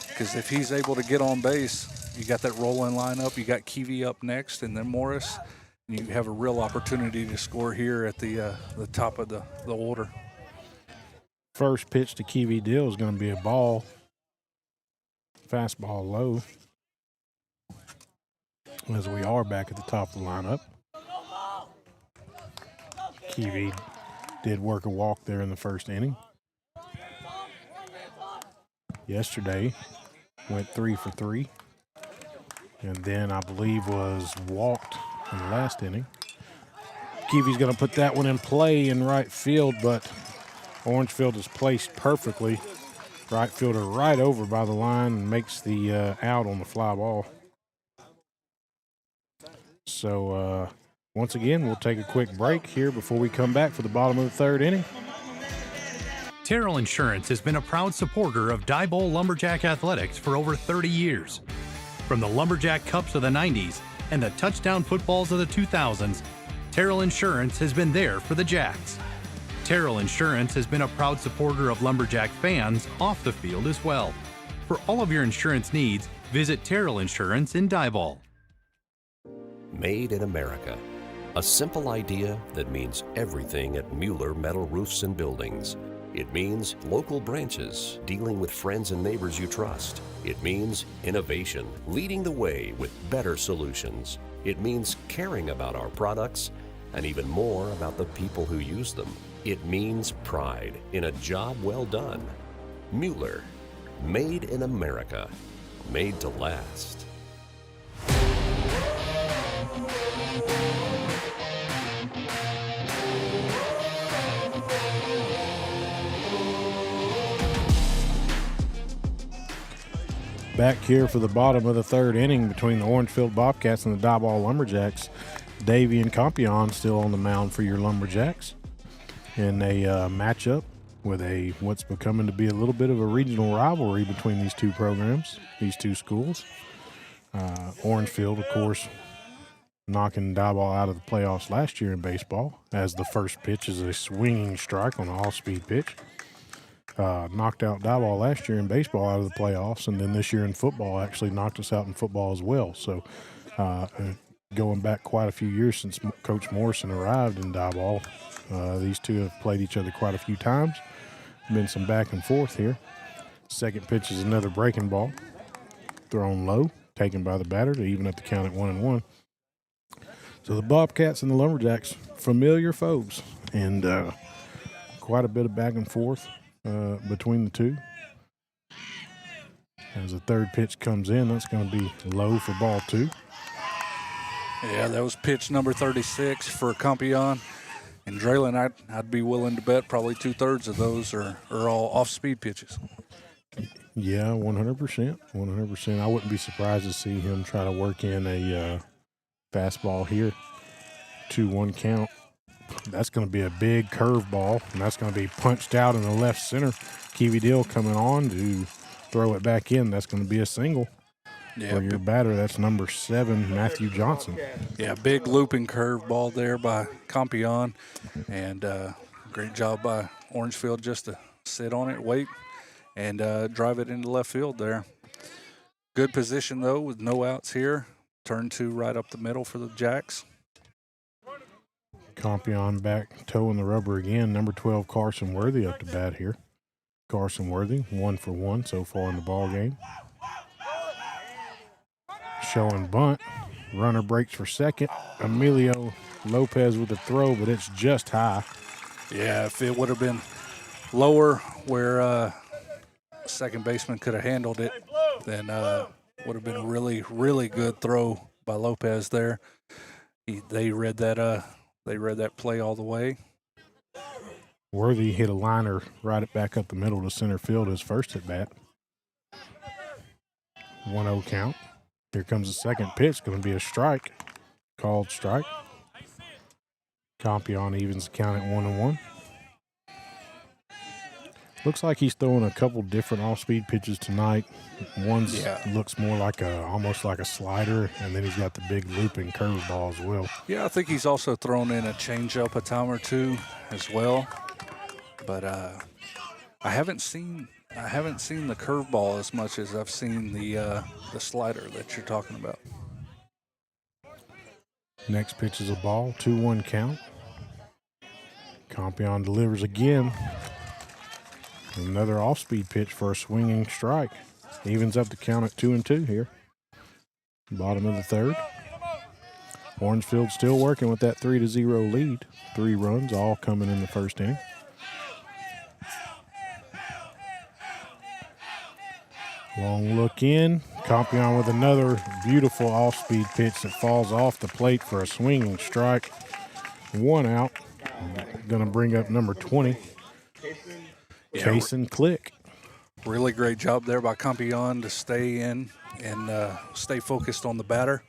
because if he's able to get on base, you got that rolling lineup. You got Keevy up next and then Morris. And you have a real opportunity to score here at the top of the order. First pitch to Keevy Dill is going to be a ball. Fastball low. As we are back at the top of the lineup. Keevy did work a walk there in the first inning. Yesterday went 3 for 3. And then I believe was walked in the last inning. Keevy's going to put that one in play in right field, but Orangefield is placed perfectly. Right fielder right over by the line and makes the out on the fly ball. So once again, we'll take a quick break here before we come back for the bottom of the 3rd inning. Terrell Insurance has been a proud supporter of Diboll Lumberjack athletics for over 30 years. From the Lumberjack Cups of the 90s and the touchdown footballs of the 2000s, Terrell Insurance has been there for the Jacks. Terrell Insurance has been a proud supporter of Lumberjack fans off the field as well. For all of your insurance needs, visit Terrell Insurance in Diboll. Made in America. A simple idea that means everything at Mueller Metal Roofs and Buildings. It means local branches, dealing with friends and neighbors you trust. It means innovation, leading the way with better solutions. It means caring about our products and even more about the people who use them. It means pride in a job well done. Mueller, made in America, made to last. Back here for the bottom of the 3rd inning between the Orangefield Bobcats and the Diboll Lumberjacks. Davey and Compion still on the mound for your Lumberjacks in a matchup with what's becoming to be a little bit of a regional rivalry between these two programs, these two schools. Orangefield, of course, knocking Diboll out of the playoffs last year in baseball, as the first pitch is a swinging strike on an all-speed pitch. Knocked out Diboll last year in baseball out of the playoffs, and then this year in football actually knocked us out in football as well. So going back quite a few years since Coach Morrison arrived in Diboll, these two have played each other quite a few times. Been some back and forth here. Second pitch is another breaking ball, thrown low, taken by the batter to even up the count at 1-1. So the Bobcats and the Lumberjacks, familiar foes, and quite a bit of back and forth between the two. As the third pitch comes in, that's going to be low for ball 2. Yeah, that was pitch number 36 for Compion. And Draylon, I'd be willing to bet probably 2/3 of those are all off-speed pitches. Yeah, 100%. 100%. I wouldn't be surprised to see him try to work in a fastball here. 2-1 count. That's going to be a big curveball, and that's going to be punched out in the left center. Keevy Dill coming on to throw it back in. That's going to be a single. For your batter, that's number 7, Matthew Johnson. Yeah, big looping curveball there by Compion, and great job by Orangefield just to sit on it, wait, and drive it into left field there. Good position, though, with no outs here. Turn 2 right up the middle for the Jacks. Compion back, toeing the rubber again. Number 12, Carson Worthy up to bat here. Carson Worthy, 1 for 1 so far in the ball game. Showing bunt. Runner breaks for second. Emilio Lopez with the throw, but it's just high. Yeah, if it would have been lower where second baseman could have handled it, then would have been a really, really good throw by Lopez there. They read that play all the way. Worthy hit a liner right it back up the middle to center field his first at bat. 1-0 count. Here comes the second pitch. Going to be a strike. Called strike. Compion evens the count at 1-1. Looks like he's throwing a couple different off-speed pitches tonight. One looks more like almost like a slider, and then he's got the big looping curveball as well. Yeah, I think he's also thrown in a changeup a time or two as well. But I haven't seen the curveball as much as I've seen the slider that you're talking about. Next pitch is a ball, 2-1 count. Compion delivers again. Another off-speed pitch for a swinging strike. Evens up the count at 2-2 here. Bottom of the third. Orangefield still working with that 3-0 lead. 3 runs, all coming in the first inning. Long look in. Compion with another beautiful off-speed pitch that falls off the plate for a swinging strike. 1 out. Going to bring up number 20. Case and click. Really great job there by Compion to stay in and stay focused on the batter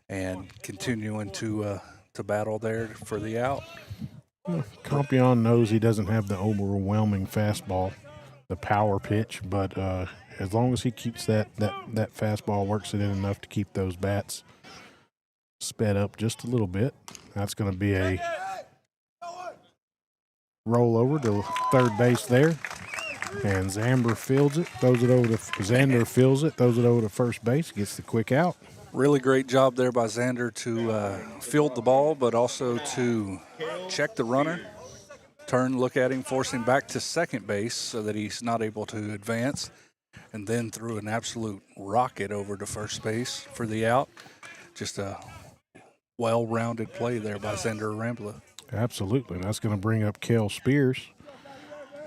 and continuing to battle there for the out. Compion knows he doesn't have the overwhelming fastball, the power pitch, but as long as he keeps that fastball, works it in enough to keep those bats sped up just a little bit. That's going to be a roll over to third base there. And Xander fields it, throws it over to first base, gets the quick out. Really great job there by Xander to field the ball, but also to check the runner, turn, look at him, force him back to second base so that he's not able to advance, and then threw an absolute rocket over to first base for the out. Just a well-rounded play there by Xander Arambula. Absolutely. That's going to bring up Cale Spears,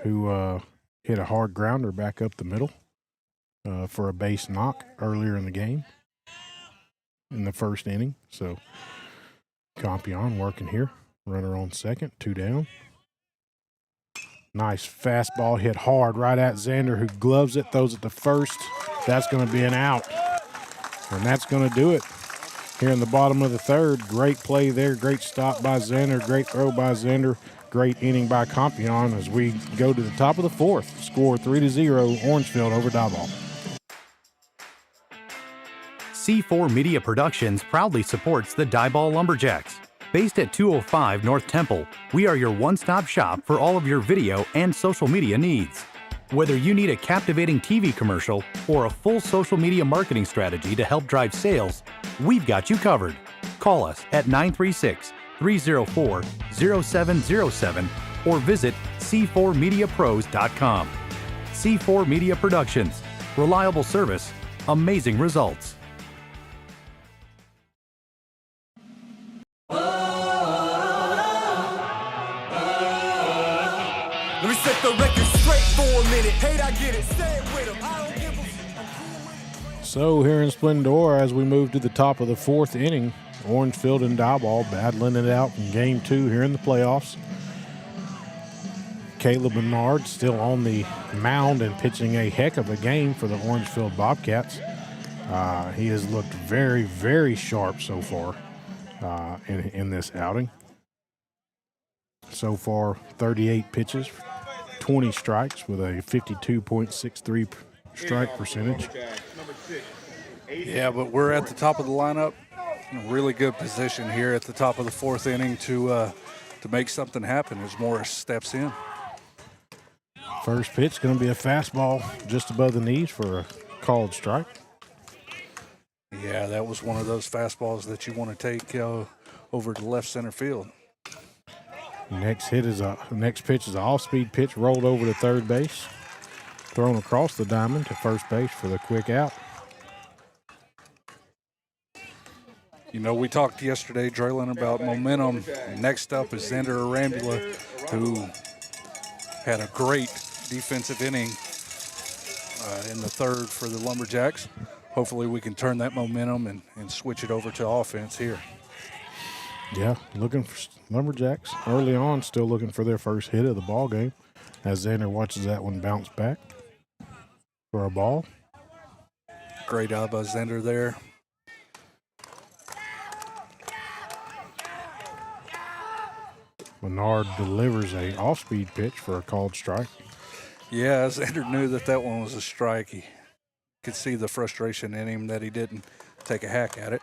who hit a hard grounder back up the middle for a base knock earlier in the game in the first inning. So Compion working here. Runner on second, 2 down. Nice fastball hit hard right at Xander, who gloves it, throws it to first. That's going to be an out. And that's going to do it here in the bottom of the third. Great play there. Great stop by Xander. Great throw by Xander. Great inning by Compion as we go to the top of the fourth. Score 3-0, Orangefield over Diboll. C4 Media Productions proudly supports the Diboll Lumberjacks. Based at 205 North Temple, we are your one-stop shop for all of your video and social media needs. Whether you need a captivating TV commercial or a full social media marketing strategy to help drive sales, we've got you covered. Call us at 936-304-0707 or visit c4mediapros.com. C4 Media Productions. Reliable service, amazing results. Let me set the record straight for a minute. Hate, I get it. Say it with them. I don't give a... So here in Splendora, as we move to the top of the fourth inning, Orangefield and Diboll battling it out in game 2 here in the playoffs. Caleb Bernard still on the mound and pitching a heck of a game for the Orangefield Bobcats. He has looked very, very sharp so far in this outing. So far, 38 pitches, 20 strikes with a 52.63 strike percentage. Yeah, but we're at the top of the lineup. In a really good position here at the top of the fourth inning to make something happen as Morris steps in. First pitch going to be a fastball just above the knees for a called strike. Yeah, that was one of those fastballs that you want to take over to left center field. Next pitch is an off-speed pitch rolled over to third base, thrown across the diamond to first base for the quick out. You know, we talked yesterday, Draylon, about momentum. Next up is Xander Arambula, who had a great defensive inning in the third for the Lumberjacks. Hopefully we can turn that momentum and switch it over to offense here. Yeah, looking for Lumberjacks early on, still looking for their first hit of the ball game as Xander watches that one bounce back for a ball. Great eye by Xander there. Menard delivers a off-speed pitch for a called strike. Yeah, Xander knew that one was a strike. He could see the frustration in him that he didn't take a hack at it.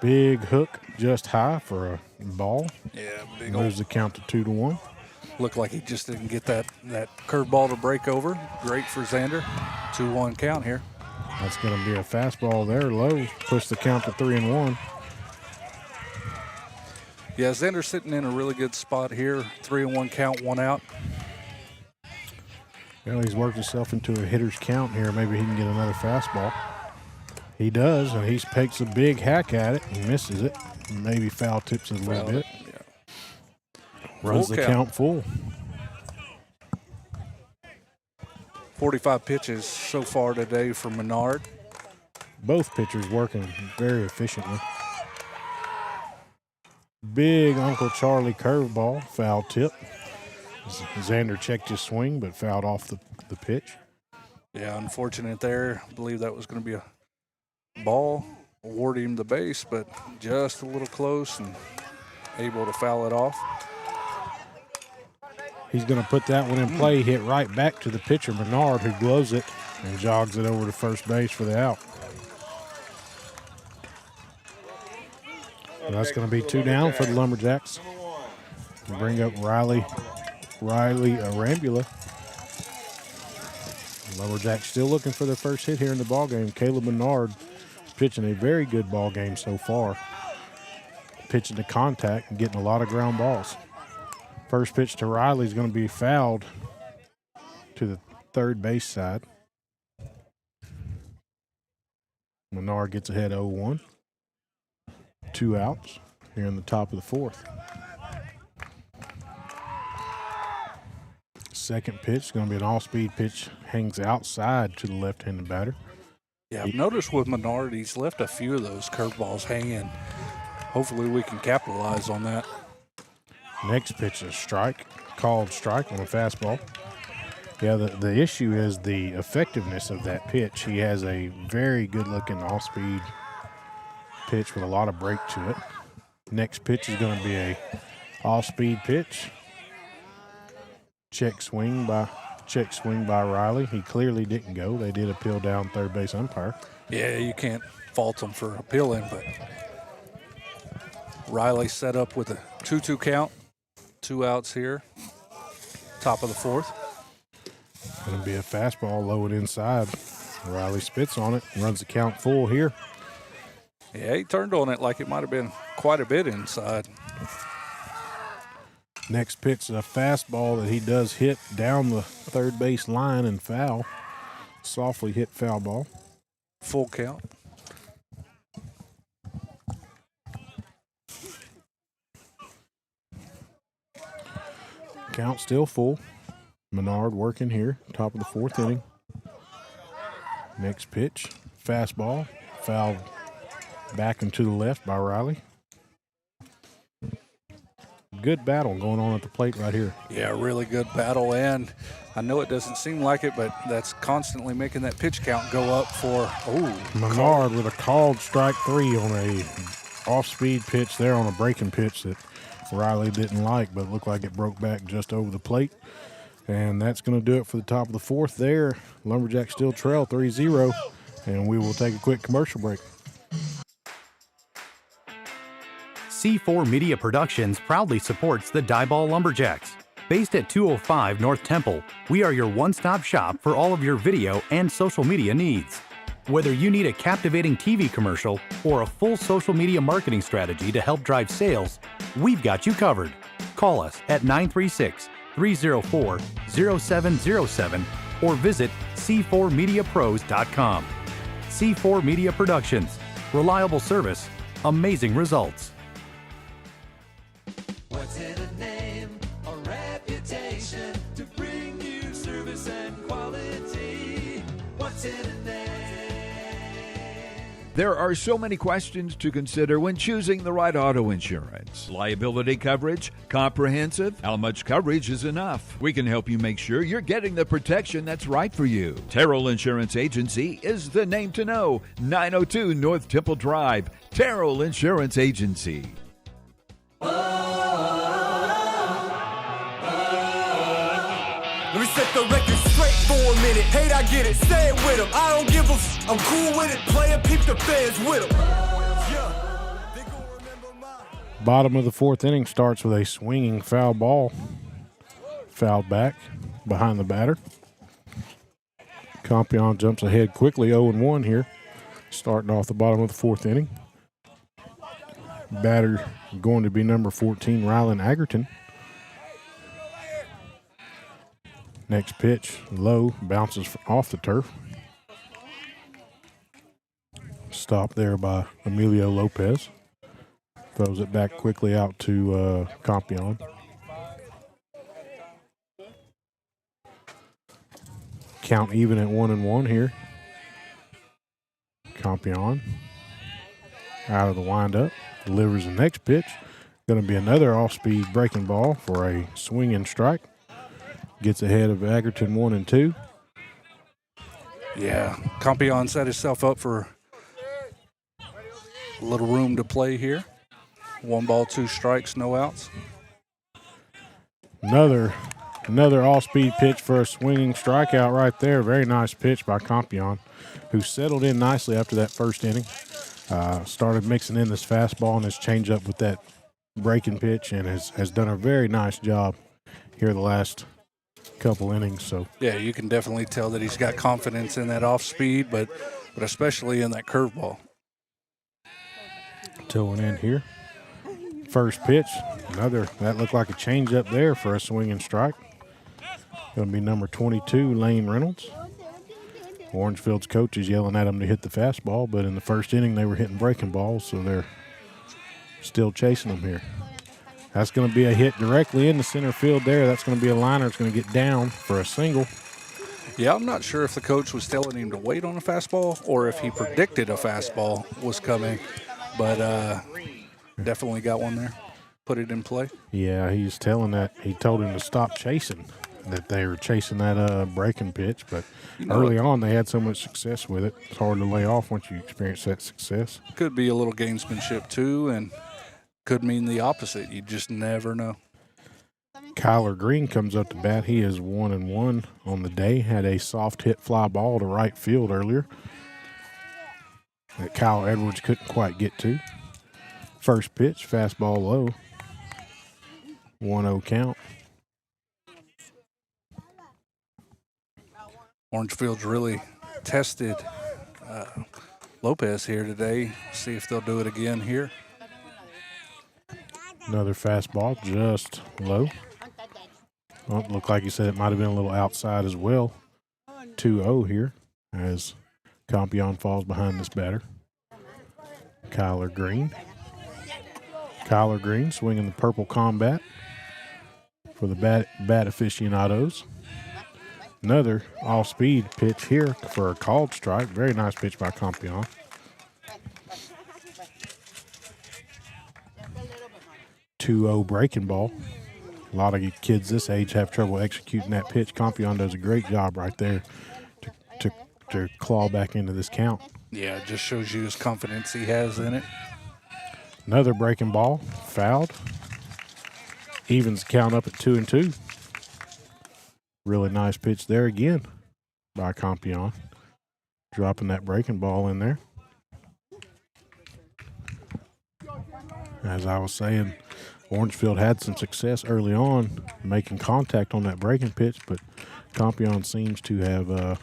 Big hook just high for a ball. Yeah, big Moves the count to 2-1. Looked like he just didn't get that curveball to break over. Great for Xander. 2-1 count here. That's going to be a fastball there, low. Push the count to 3-1. Yeah, Xander's sitting in a really good spot here. 3-1 count, 1 out. Well, he's worked himself into a hitter's count here. Maybe he can get another fastball. He does, and he takes a big hack at it and misses it. Maybe foul tips it a little bit. Yeah. Runs the count full. 45 pitches so far today for Menard. Both pitchers working very efficiently. Big Uncle Charlie curveball, foul tip. Xander checked his swing, but fouled off the pitch. Yeah, unfortunate there. I believe that was going to be a ball. Award him the base, but just a little close and able to foul it off. He's going to put that one in play, hit right back to the pitcher, Menard, who gloves it and jogs it over to first base for the out. So that's going to be 2 down for the Lumberjacks. We'll bring up Riley Arambula. Lumberjacks still looking for their first hit here in the ballgame. Caleb Menard pitching a very good ball game so far. Pitching to contact and getting a lot of ground balls. First pitch to Riley is going to be fouled to the third base side. Menard gets ahead 0-1. 2 outs here in the top of the fourth. Second pitch is going to be an all-speed pitch, hangs outside to the left-handed batter. Yeah, I've noticed with Menard, he's left a few of those curveballs hanging. Hopefully we can capitalize on that. Next pitch is a strike, called strike on a fastball. Yeah, the issue is the effectiveness of that pitch. He has a very good-looking all-speed pitch with a lot of break to it. Next pitch is going to be a off-speed pitch. Check swing by Riley. He clearly didn't go. They did appeal down third base umpire. Yeah, you can't fault them for appealing, but Riley set up with a 2-2 count. 2 outs here. Top of the fourth. Going to be a fastball low and inside. Riley spits on it, runs the count full here. Yeah, he turned on it like it might have been quite a bit inside. Next pitch is a fastball that he does hit down the third base line and foul. Softly hit foul ball. Full count. Count still full. Menard working here, top of the fourth inning. Next pitch, fastball, fouled back and to the left by Riley. Good battle going on at the plate right here. Yeah, really good battle, and I know it doesn't seem like it, but that's constantly making that pitch count go up for, Menard with a called strike 3 on a off-speed pitch there on a breaking pitch that Riley didn't like, but looked like it broke back just over the plate. And that's going to do it for the top of the fourth there. Lumberjacks still trail 3-0, and we will take a quick commercial break. C4 Media Productions proudly supports the Diboll Lumberjacks. Based at 205 North Temple, we are your one-stop shop for all of your video and social media needs. Whether you need a captivating TV commercial or a full social media marketing strategy to help drive sales, we've got you covered. Call us at 936-304-0707 or visit c4mediapros.com. C4 Media Productions. Reliable service, amazing results. What's in a name, a reputation to bring you service and quality? There are so many questions to consider when choosing the right auto insurance. Liability coverage, comprehensive, how much coverage is enough? We can help you make sure you're getting the protection that's right for you. Terrell Insurance Agency is the name to know. 902 North Temple Drive, Terrell Insurance Agency. Let me set the record straight for a minute. Hate, I get it, say it with them. I don't give a f. I'm cool with it. Play and peep the fans with them. Yeah. They gon' remember my... Bottom of the fourth inning starts with a swinging foul ball. Fouled back behind the batter. Compion jumps ahead quickly, 0-1 here. Starting off the bottom of the fourth inning. Batter going to be number 14, Rylan Agerton. Next pitch, low, bounces off the turf. Stop there by Emilio Lopez. Throws it back quickly out to Compion. Count even at 1-1 here. Compion out of the windup. Delivers the next pitch. Going to be another off-speed breaking ball for a swing and strike. Gets ahead of Agerton 1-2. Yeah, Compion set himself up for a little room to play here. 1 ball, 2 strikes, no outs. Another off-speed pitch for a swinging strikeout right there. Very nice pitch by Compion, who settled in nicely after that first inning. Started mixing in this fastball and his changeup with that breaking pitch, and has done a very nice job here the last couple innings. So yeah, you can definitely tell that he's got confidence in that off speed, but especially in that curveball. Tilling in here. First pitch, that looked like a changeup there for a swing and strike. Going to be number 22, Lane Reynolds. Orangefield's coach is yelling at him to hit the fastball, but in the first inning they were hitting breaking balls, so they're still chasing them here. That's going to be a hit directly into center field there. That's going to be a liner. It's going to get down for a single. Yeah, I'm not sure if the coach was telling him to wait on a fastball or if he predicted a fastball was coming, but definitely got one there. Put it in play. Yeah, he's telling that. He told him to stop chasing, that they were chasing that breaking pitch, but early on they had so much success with it. It's hard to lay off once you experience that success. Could be a little gamesmanship too, and could mean the opposite. You just never know. Kyler Green comes up to bat. He is 1-1 on the day. Had a soft hit fly ball to right field earlier that Kyle Edwards couldn't quite get to. First pitch, fastball low. 1-0 count. Orangefield's really tested Lopez here today. See if they'll do it again here. Another fastball, just low. Well, it looked like you said it might have been a little outside as well. 2-0 here as Compion falls behind this batter. Kyler Green. Kyler Green swinging the purple combat for the bat aficionados. Another off-speed pitch here for a called strike. Very nice pitch by Compion. 2-0 breaking ball. A lot of kids this age have trouble executing that pitch. Compion does a great job right there to claw back into this count. Yeah, it just shows you his confidence he has in it. Another breaking ball, fouled. Evens count up at 2-2. Really nice pitch there again by Compion. Dropping that breaking ball in there. As I was saying, Orangefield had some success early on making contact on that breaking pitch, but Compion seems to have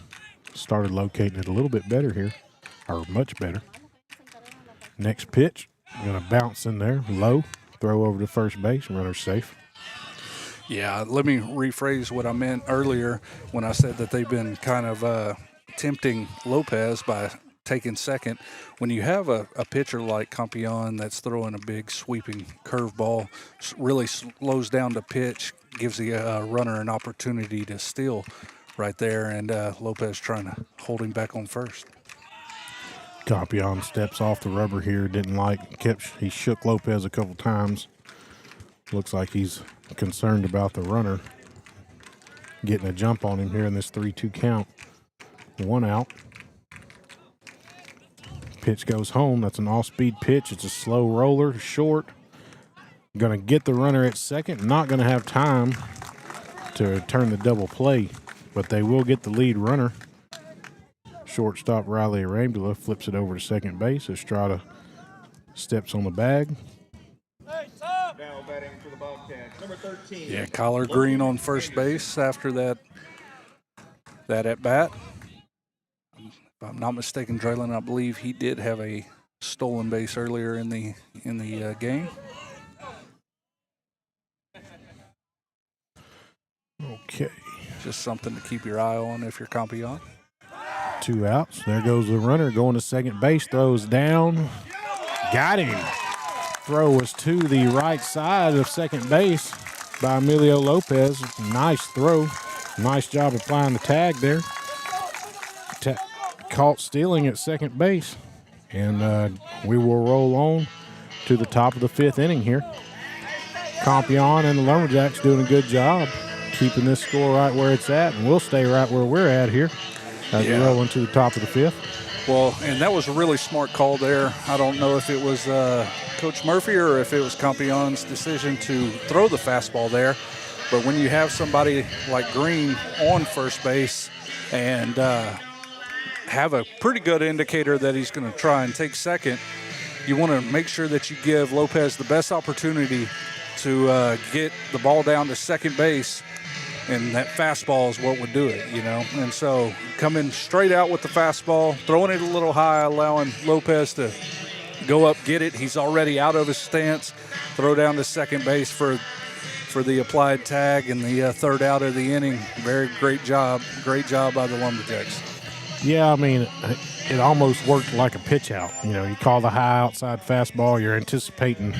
started locating it a little bit better here, or much better. Next pitch, going to bounce in there, low, throw over to first base, runner safe. Yeah, let me rephrase what I meant earlier when I said that they've been kind of tempting Lopez by taking second. When you have a pitcher like Compion that's throwing a big sweeping curveball, really slows down the pitch, gives the runner an opportunity to steal right there, and Lopez trying to hold him back on first. Campion steps off the rubber here. He shook Lopez a couple times. Looks like he's concerned about the runner getting a jump on him here in this 3-2 count. 1 out. Pitch goes home. That's an off-speed pitch. It's a slow roller, short. Going to get the runner at second. Not going to have time to turn the double play, but they will get the lead runner. Shortstop Riley Arambula flips it over to second base. Estrada steps on the bag. Now batting for the Bobcats, number 13. Yeah, Collard Green on first base after that at bat. If I'm not mistaken, Draylon, I believe he did have a stolen base earlier in the game. Okay. Just something to keep your eye on if you're Campion. 2 outs. There goes the runner going to second base. Throws down. Got him. Throw was to the right side of second base by Emilio Lopez. Nice throw. Nice job applying the tag there. Caught stealing at second base. And we will roll on to the top of the 5th inning here. Campion and the Lumberjacks doing a good job keeping this score right where it's at, and we'll stay right where we're at here as we roll into the top of the 5th. Well, and that was a really smart call there. I don't know if it was Coach Murphy or if it was Campion's decision to throw the fastball there, but when you have somebody like Green on first base and have a pretty good indicator that he's going to try and take second, you want to make sure that you give Lopez the best opportunity to get the ball down to second base, and that fastball is what would do it, you know. And so coming straight out with the fastball, throwing it a little high, allowing Lopez to go up, get it. He's already out of his stance, throw down to second base for the applied tag and the 3rd out of the inning. Very great job by the Lumberjacks. Yeah, I mean, it almost worked like a pitch out. You know, you call the high outside fastball, you're anticipating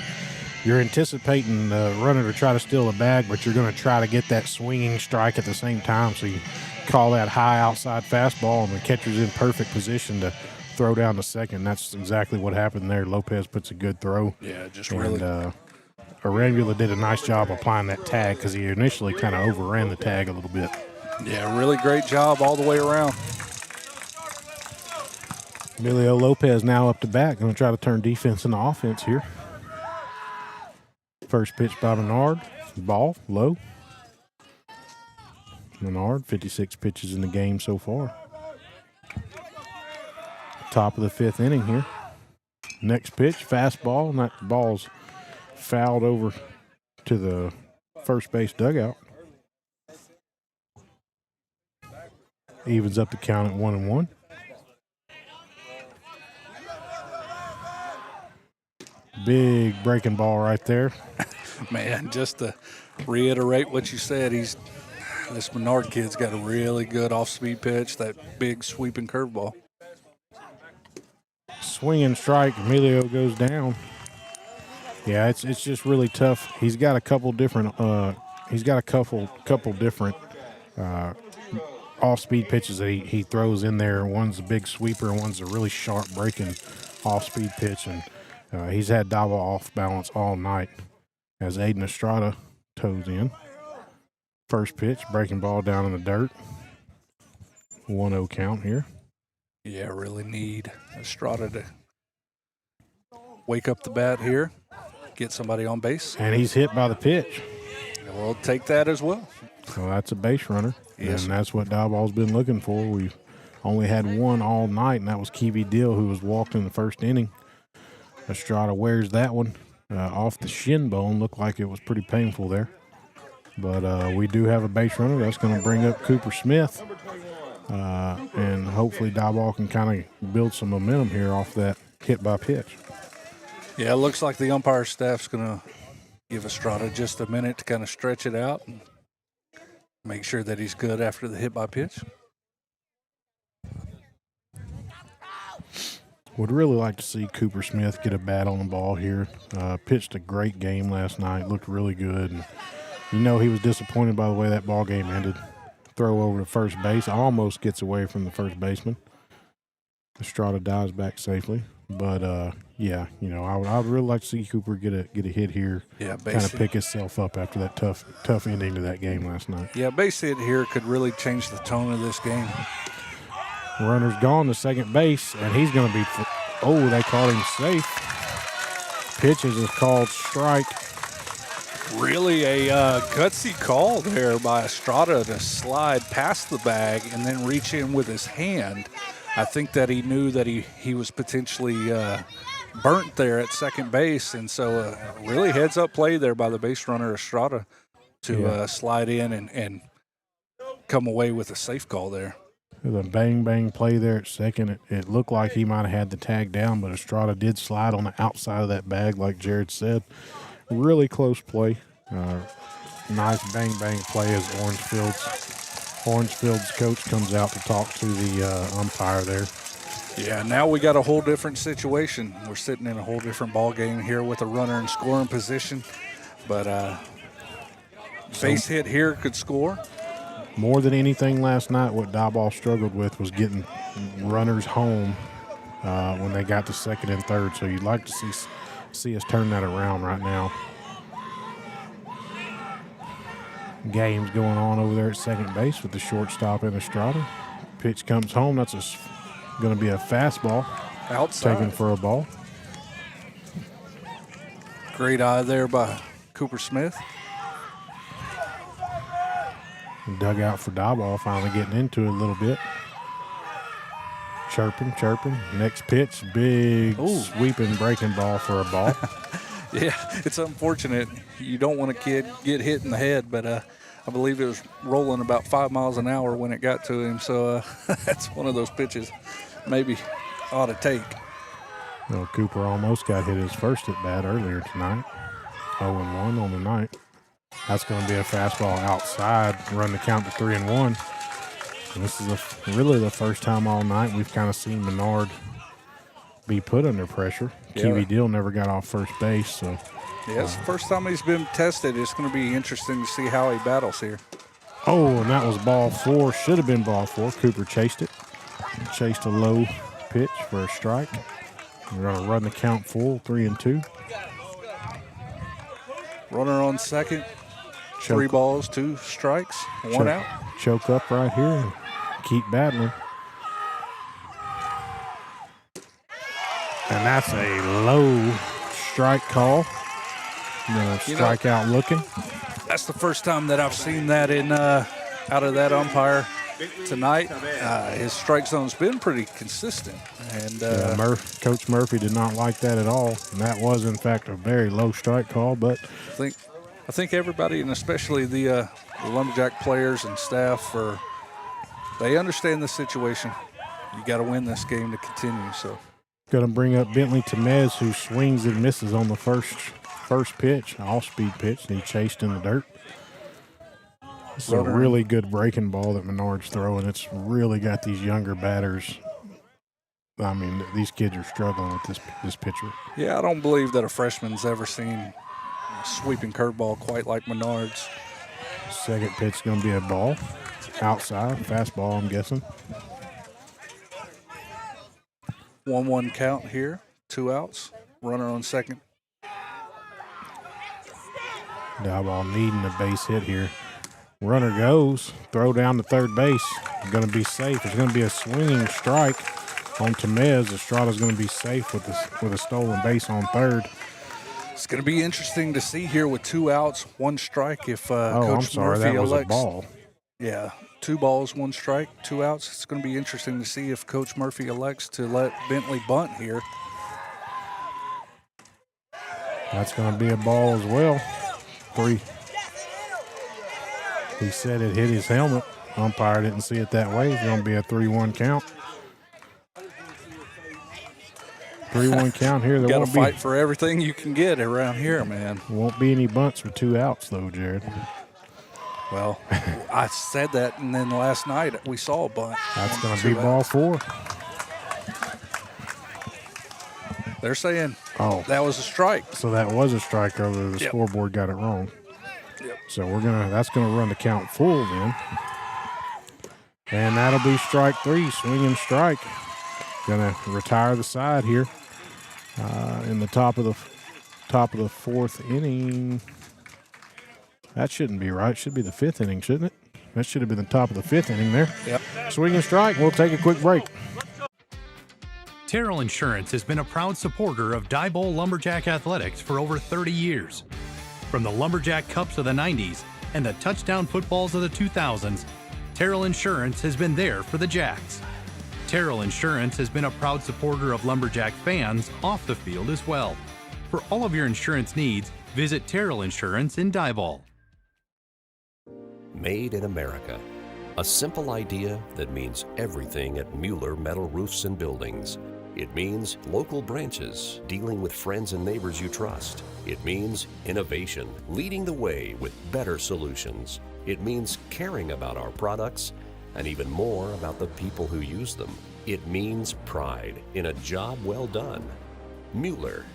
the runner to try to steal the bag, but you're going to try to get that swinging strike at the same time. So you call that high outside fastball, and the catcher's in perfect position to throw down to second. That's exactly what happened there. Lopez puts a good throw. Yeah, just really. And Arambula did a nice job applying that tag because he initially kind of overran the tag a little bit. Yeah, really great job all the way around. Emilio Lopez now up to bat, going to try to turn defense into offense here. First pitch by Menard. Ball, low. Menard, 56 pitches in the game so far. Top of the 5th inning here. Next pitch, fastball, and that ball's fouled over to the first base dugout. Evens up the count at 1-1. Big breaking ball right there. Man, just to reiterate what you said, this Menard kid's got a really good off-speed pitch, that big sweeping curveball. Swing and strike, Emilio goes down. Yeah, it's just really tough. He's got a couple different off-speed pitches that he throws in there. One's a big sweeper, and one's a really sharp breaking off-speed pitch, and he's had Diboll off balance all night as Aiden Estrada toes in. First pitch, breaking ball down in the dirt. 1-0 count here. Yeah, really need Estrada to wake up the bat here, get somebody on base. And he's hit by the pitch. We'll take that as well. So that's a base runner. Yes. And that's what Diboll's been looking for. We've only had one all night, and that was Kiwi Dill, who was walked in the first inning. Estrada wears that one off the shin bone. Looked like it was pretty painful there. But we do have a base runner. That's going to bring up Cooper Smith. And hopefully Diboll can kind of build some momentum here off that hit by pitch. Yeah, it looks like the umpire staff's going to give Estrada just a minute to kind of stretch it out and make sure that he's good after the hit by pitch. Would really like to see Cooper Smith get a bat on the ball here. Pitched a great game last night. Looked really good. And you know he was disappointed by the way that ball game ended. throw over to first base. Almost gets away from the first baseman. Estrada dives back safely. But, yeah, you know, I would really like to see Cooper get a hit here. Yeah, kind of pick himself up after that tough ending to that game last night. Yeah, base hit here could really change the tone of this game. Runner's gone to second base, and he's going to be – oh, they called him safe. Pitches is called strike. Really a gutsy call there by Estrada to slide past the bag and then reach in with his hand. I think that he knew that he was potentially burnt there at second base, and so really heads-up play there by the base runner Estrada to slide in and come away with a safe call there. The bang play there at second. It looked like he might have had the tag down, but Estrada did slide on the outside of that bag, like Jared said. Really close play. Nice bang play as Orangefield's coach comes out to talk to the umpire there. Yeah, now we got a whole different situation. We're sitting in a whole different ball game here with a runner in scoring position, but base hit here could score. More than anything last night, what Diboll struggled with was getting runners home when they got to second and third. So you'd like to see us turn that around right now. Game's going on over there at second base with the shortstop in Estrada. Pitch comes home. That's going to be a fastball. Outside. Taken for a ball. Great eye there by Cooper Smith. Dugout for Diboll finally getting into it a little bit. Chirping. Next pitch, big sweeping breaking ball for a ball. Yeah, it's unfortunate. You don't want a kid get hit in the head, but I believe it was rolling about 5 miles an hour when it got to him. So that's one of those pitches maybe ought to take. Well, Cooper almost got hit his first at bat earlier tonight. 0-1 on the night. That's going to be a fastball outside, run the count to 3-1. And this is really the first time all night we've kind of seen Menard be put under pressure. Yeah. Kiwi Deal never got off first base, so. Yeah, it's the first time he's been tested. It's going to be interesting to see how he battles here. Oh, and that was ball 4. Should have been ball 4. Cooper chased it. Chased a low pitch for a strike. We're going to run the count full, 3-2. Runner on second. 3 balls, 2 strikes, 1 out. Choke up right here and keep battling. And that's a low strike call. Strike out looking. That's the first time that I've seen that in out of that umpire tonight. His strike zone's been pretty consistent. And Coach Murphy did not like that at all. And that was, in fact, a very low strike call. But I think everybody, and especially the Lumberjack players and staff, they understand the situation. You got to win this game to continue. So, going to bring up Bentley Temez, who swings and misses on the first pitch, off-speed pitch, and he chased in the dirt. This is a really good breaking ball that Menard's throwing. It's really got these younger batters. I mean, these kids are struggling with this pitcher. Yeah, I don't believe that a freshman's ever seen a sweeping curveball quite like Menard's. Second pitch is going to be a ball. Outside, fastball, I'm guessing. 1-1 count here, 2 outs. Runner on second. Diboll needing a base hit here. Runner goes, throw down to third base. Going to be safe. It's going to be a swinging strike on Temez. Estrada's going to be safe with a stolen base on third. It's going to be interesting to see here with 2 outs, 1 strike. If Coach Murphy that was elects, a ball. Yeah, 2 balls, 1 strike, 2 outs. It's going to be interesting to see if Coach Murphy elects to let Bentley bunt here. That's going to be a ball as well. 3. He said it hit his helmet. Umpire didn't see it that way. It's going to be a 3-1 count. 3-1 count here. You got to fight for everything you can get around here, man. Won't be any bunts with 2 outs, though, Jared. Well, I said that, and then last night we saw a bunt. That's going to be ball 4. They're saying that was a strike. So that was a strike earlier. The scoreboard got it wrong. Yep. So that's gonna run the count full then. And that'll be strike 3, swinging strike. Gonna retire the side here in the top of the 4th inning. That shouldn't be right. It should be the 5th inning, shouldn't it? That should have been the top of the 5th inning there. Yep. Swinging strike. We'll take a quick break. Terrell Insurance has been a proud supporter of Diboll Lumberjack athletics for over 30 years. From the Lumberjack Cups of the 90s and the touchdown footballs of the 2000s, Terrell Insurance has been there for the Jacks. Terrell Insurance has been a proud supporter of Lumberjack fans off the field as well. For all of your insurance needs, visit Terrell Insurance in Diboll. Made in America. A simple idea that means everything at Mueller Metal Roofs and Buildings. It means local branches, dealing with friends and neighbors you trust. It means innovation, leading the way with better solutions. It means caring about our products and even more about the people who use them. It means pride in a job well done. Mueller,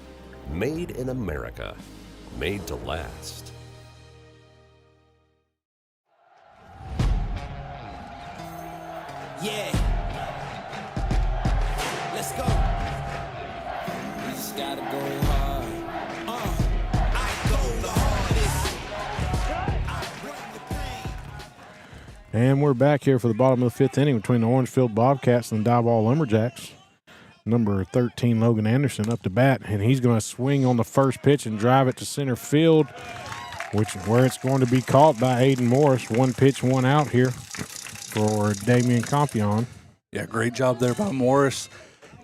made in America, made to last. Yeah. Let's go. We just gotta go hard. I go the hardest. I bring the pain. And we're back here for the bottom of the 5th inning between the Orangefield Bobcats and the Diboll Lumberjacks. Number 13, Logan Anderson, up to bat, and he's going to swing on the first pitch and drive it to center field, where it's going to be caught by Aiden Morris. 1 pitch, 1 out here for Damian Compion. Yeah, great job there by Morris.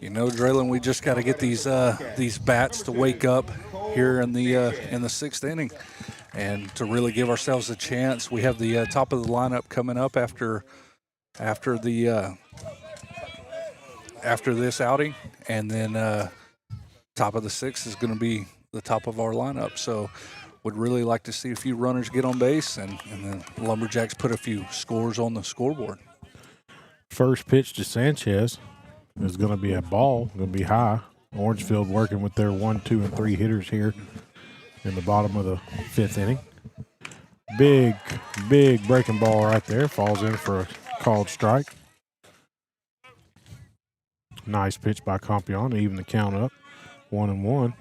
You know, Draylon, we just got to get these bats to wake up here in the 6th inning, and to really give ourselves a chance. We have the top of the lineup coming up after this outing, and then top of the 6th is going to be the top of our lineup. So would really like to see a few runners get on base, and then Lumberjacks put a few scores on the scoreboard. First pitch to Sanchez is going to be a ball, going to be high. Orangefield working with their 1, 2, and 3 hitters here in the bottom of the 5th inning. Big breaking ball right there. Falls in for a called strike. Nice pitch by Compion to even the count up. 1-1.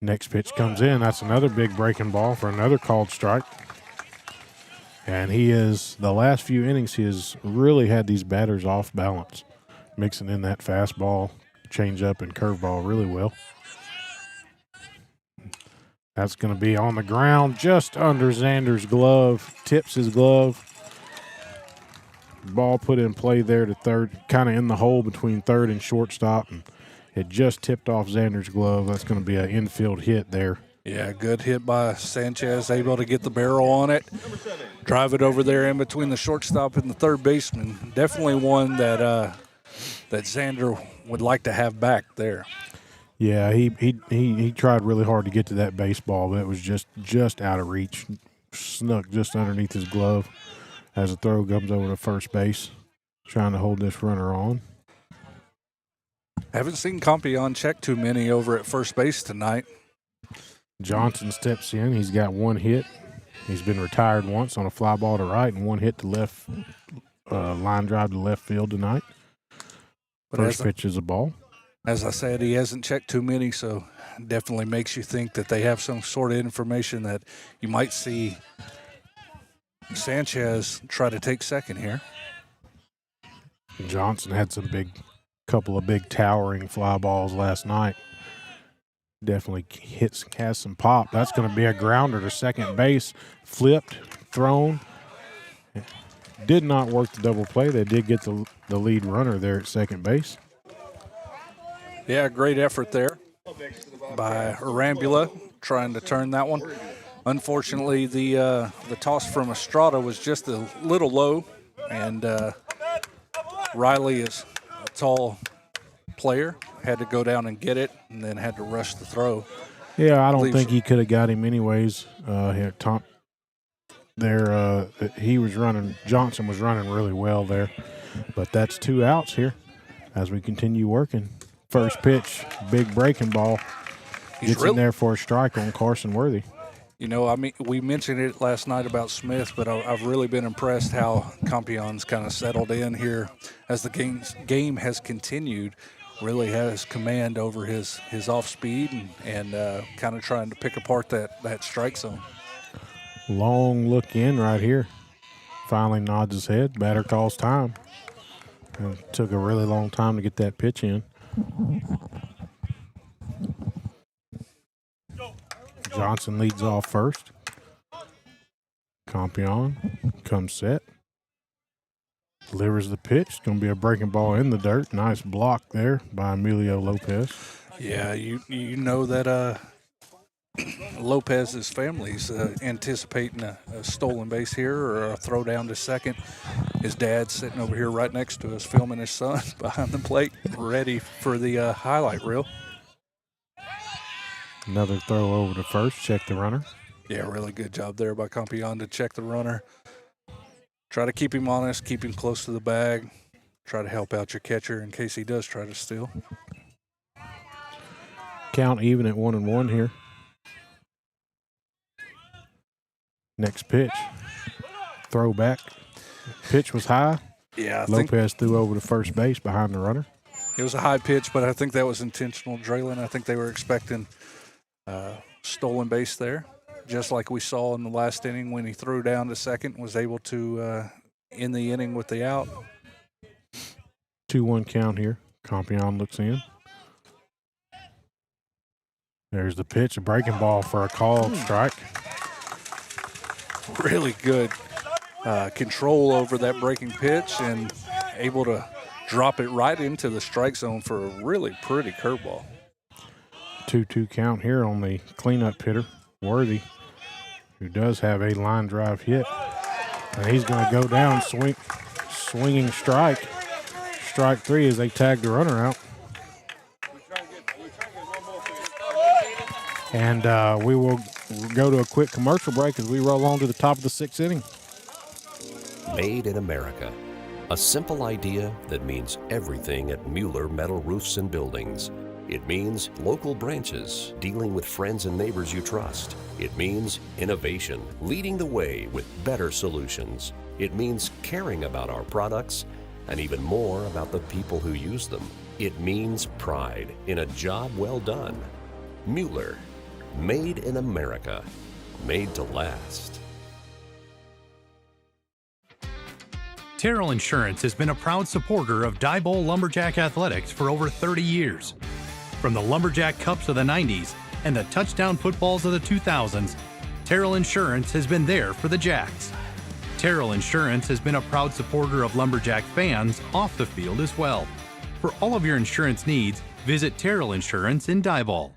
Next pitch comes in. That's another big breaking ball for another called strike. And the last few innings, he has really had these batters off balance, mixing in that fastball, changeup, and curveball really well. That's going to be on the ground just under Xander's glove, tips his glove. Ball put in play there to third, kind of in the hole between third and shortstop, and it just tipped off Xander's glove. That's going to be an infield hit there. Yeah, good hit by Sanchez, able to get the barrel on it, drive it over there in between the shortstop and the third baseman. Definitely one that Xander would like to have back there. Yeah, he tried really hard to get to that baseball, but it was just out of reach, snuck just underneath his glove as the throw comes over to first base, trying to hold this runner on. Haven't seen Compion check too many over at first base tonight. Johnson steps in. He's got 1 hit. He's been retired once on a fly ball to right and 1 hit to left, line drive to left field tonight. First pitch is a ball. As I said, he hasn't checked too many, so definitely makes you think that they have some sort of information that you might see Sanchez try to take second here. Johnson had couple of big towering fly balls last night. Definitely has some pop. That's going to be a grounder to second base. Flipped, thrown. Did not work the double play. They did get the lead runner there at second base. Yeah, great effort there by Arambula trying to turn that one. Unfortunately, the toss from Estrada was just a little low, and Riley is a tall player, had to go down and get it, and then had to rush the throw. Yeah, I don't think he could have got him anyways. Johnson was running really well there. But that's 2 outs here as we continue working. First pitch, big breaking ball. Gets in there for a strike on Carson Worthy. You know, I mean, we mentioned it last night about Smith, but I've really been impressed how Compion's kind of settled in here as the game has continued. Really has command over his off speed and kind of trying to pick apart that strike zone. Long look in right here. Finally nods his head. Batter calls time. It took a really long time to get that pitch in. Johnson leads off first. Compion comes set. Delivers the pitch. Going to be a breaking ball in the dirt. Nice block there by Emilio Lopez. Yeah, you know that Lopez's family's anticipating a stolen base here or a throw down to second. His dad's sitting over here right next to us filming his son behind the plate, ready for the highlight reel. Another throw over to first. Check the runner. Yeah, really good job there by Compion to check the runner. Try to keep him honest, keep him close to the bag. Try to help out your catcher in case he does try to steal. Count even at 1-1 here. Next pitch. Throw back. Pitch was high. Yeah, Lopez threw over to first base behind the runner. It was a high pitch, but I think that was intentional, Draylon. I think they were expecting stolen base there, just like we saw in the last inning when he threw down to second and was able to end the inning with the out. 2-1 count here. Compion looks in. There's the pitch, a breaking ball for a called strike. Really good control over that breaking pitch and able to drop it right into the strike zone for a really pretty curveball. 2-2 count here on the cleanup hitter, Worthy, who does have a line drive hit. And he's going to go down swinging strike. Strike three as they tag the runner out. And we will go to a quick commercial break as we roll on to the top of the sixth inning. Made in America. A simple idea that means everything at Mueller Metal Roofs and Buildings. It means local branches, dealing with friends and neighbors you trust. It means innovation, leading the way with better solutions. It means caring about our products and even more about the people who use them. It means pride in a job well done. Mueller, made in America, made to last. Terrell Insurance has been a proud supporter of Diboll Lumberjack Athletics for over 30 years. From the Lumberjack Cups of the 90s and the touchdown footballs of the 2000s, Terrell Insurance has been there for the Jacks. Terrell Insurance has been a proud supporter of Lumberjack fans off the field as well. For all of your insurance needs, visit Terrell Insurance in Diboll.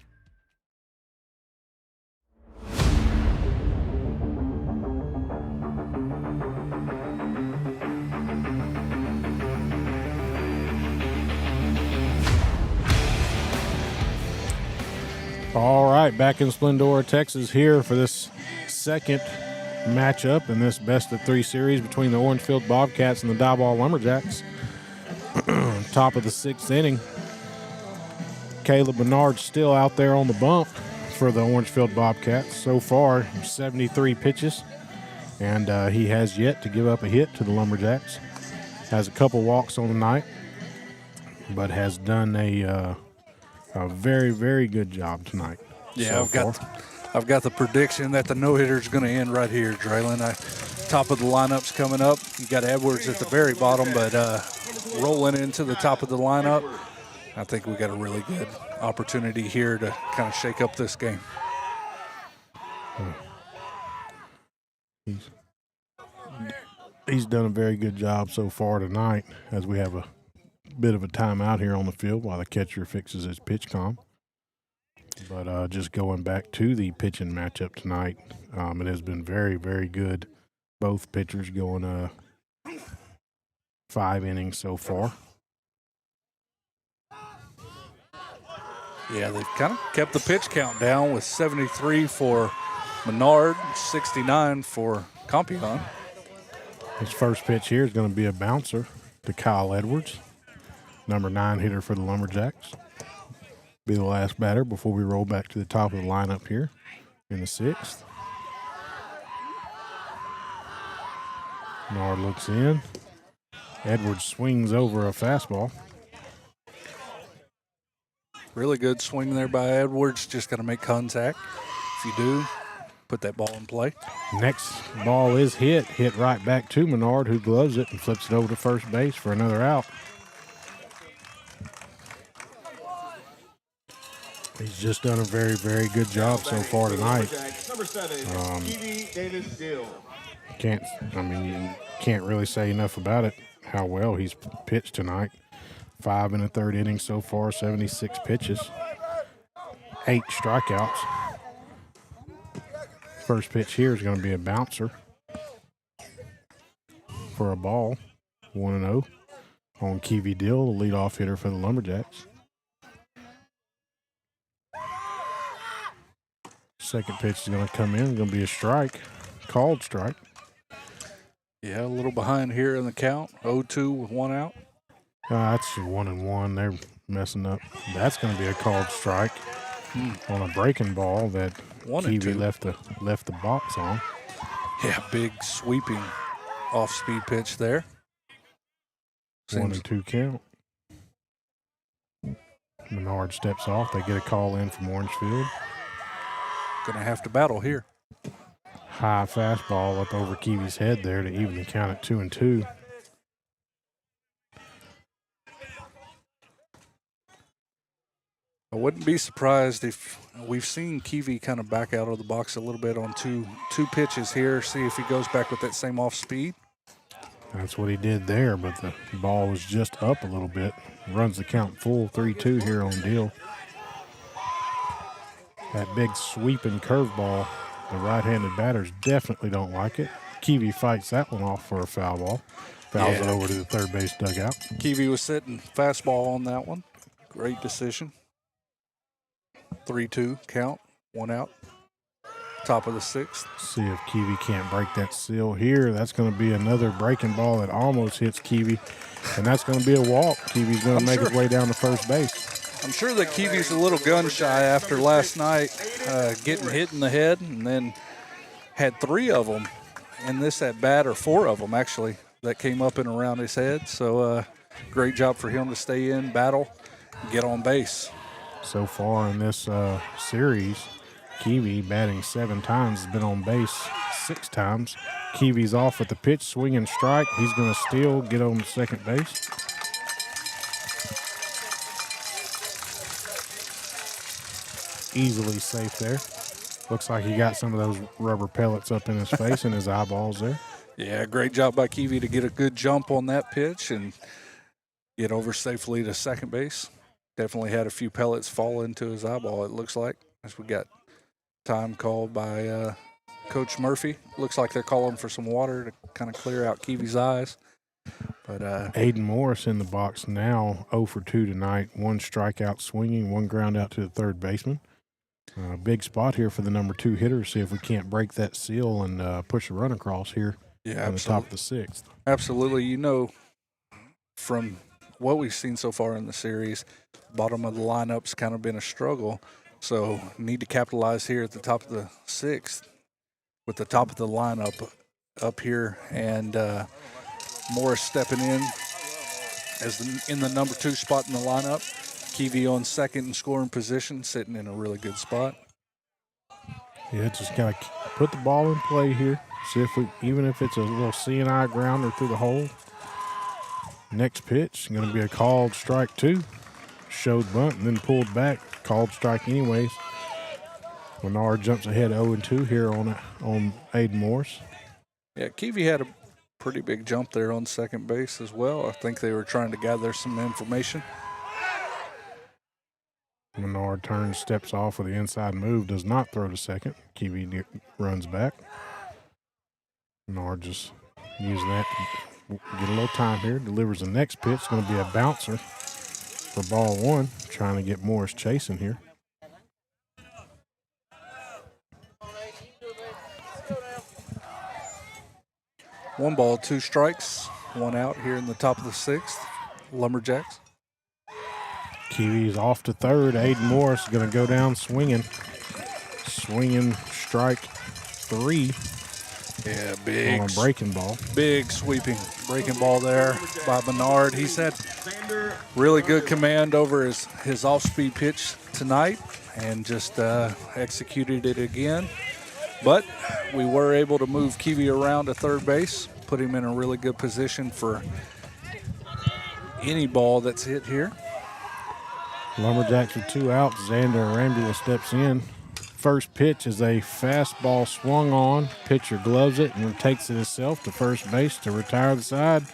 All right, back in Splendora, Texas here for this second matchup in this best-of-3 series between the Orangefield Bobcats and the Diboll Lumberjacks. Top of the sixth inning. Caleb Bernard still out there on the bump for the Orangefield Bobcats. So far, 73 pitches, and he has yet to give up a hit to the Lumberjacks. Has a couple walks on the night, but has done a very, very good job tonight. Yeah, I've got the prediction that the no-hitter is going to end right here, Draylon. Top of the lineup's coming up. You got Edwards at the very bottom, but rolling into the top of the lineup, I think we got a really good opportunity here to kind of shake up this game. He's done a very good job so far tonight as we have a bit of a timeout here on the field while the catcher fixes his pitch comm. But just going back to the pitching matchup tonight, it has been very, very good. Both pitchers going 5 innings so far. Yeah, they've kind of kept the pitch count down with 73 for Menard, 69 for Compion. His first pitch here is going to be a bouncer to Kyle Edwards, number 9 hitter for the Lumberjacks. Be the last batter before we roll back to the top of the lineup here in the sixth. Menard looks in. Edwards swings over a fastball. Really good swing there by Edwards. Just got to make contact. If you do, put that ball in play. Next ball is hit right back to Menard, who gloves it and flips it over to first base for another out. He's just done a very, very good job so far tonight. Number 7, Kiwi Davis-Gill. You can't really say enough about it, how well he's pitched tonight. 5 in the third inning so far, 76 pitches, 8 strikeouts. First pitch here is going to be a bouncer for a ball, 1-0 on Kiwi Dill, the leadoff hitter for the Lumberjacks. Second pitch is going to come in, going to be a strike, called strike. Yeah, a little behind here in the count, 0-2 with 1 out. That's 1-1. They're messing up. That's going to be a called strike on a breaking ball that Kiwi left the box on. Yeah, big sweeping off-speed pitch there. 1-2 count. Menard steps off. They get a call in from Orangefield. Going to have to battle here. High fastball up over Kiwi's head there to even the count at 2-2. I wouldn't be surprised if we've seen Kiwi kind of back out of the box a little bit on two pitches here. See if he goes back with that same off speed. That's what he did there, but the ball was just up a little bit. Runs the count full, 3-2 here on Deal. That big sweeping curveball, the right-handed batters definitely don't like it. Kiwi fights that one off for a foul ball. Fouls it over to the third base dugout. Kiwi was sitting fastball on that one. Great decision. 3-2 count, 1 out. Top of the 6th. See if Kiwi can't break that seal here. That's going to be another breaking ball that almost hits Kiwi, and that's going to be a walk. Kiwi's going to make his way down to first base. I'm sure that Kiwi's a little gun shy after last night getting hit in the head, and then had 3 of them in this at bat, or 4 of them actually, that came up and around his head. So great job for him to stay in, battle, get on base. So far in this series, Kiwi batting 7 times, has been on base 6 times. Kiwi's off at the pitch, swinging strike. He's going to steal, get on to second base. Easily safe there. Looks like he got some of those rubber pellets up in his face and his eyeballs there. Yeah, great job by Kiwi to get a good jump on that pitch and get over safely to second base. Definitely had a few pellets fall into his eyeball, it looks like, as we got time called by Coach Murphy. Looks like they're calling for some water to kind of clear out Kiwi's eyes. But Aiden Morris in the box now, 0 for 2 tonight. 1 strikeout swinging, 1 ground out to the third baseman. Big spot here for the number 2 hitter. See if we can't break that seal and push a run across here on the top of the 6th. Absolutely. You know, from what we've seen so far in the series, bottom of the lineup's kind of been a struggle. So need to capitalize here at the top of the 6th with the top of the lineup up here, and Morris stepping in as in the number 2 spot in the lineup. Kiwi on second in scoring position, sitting in a really good spot. Yeah, just got to put the ball in play here. See if we, even if it's a little C&I grounder through the hole. Next pitch, going to be a called strike 2. Showed bunt and then pulled back. Called strike anyways. Menard jumps ahead 0-2 here on Aiden Morris. Yeah, Kiwi had a pretty big jump there on second base as well. I think they were trying to gather some information. Menard turns, steps off with the inside move, does not throw to second. Kiwi runs back. Menard just using that to get a little time here. Delivers the next pitch. It's going to be a bouncer for ball 1. Trying to get Morris chasing here. One ball, 2 strikes, 1 out here in the top of the 6th. Lumberjacks. Kiwi's off to third. Aiden Morris is going to go down swinging. Swinging strike 3. Yeah, big. On a breaking ball. Big sweeping breaking ball there by Bernard. He's had really good command over his off-speed pitch tonight and just executed it again. But we were able to move Kiwi around to third base, put him in a really good position for any ball that's hit here. Lumberjacks with 2 outs. Xander Rambula steps in. First pitch is a fastball swung on. Pitcher gloves it and takes it himself to first base to retire the side.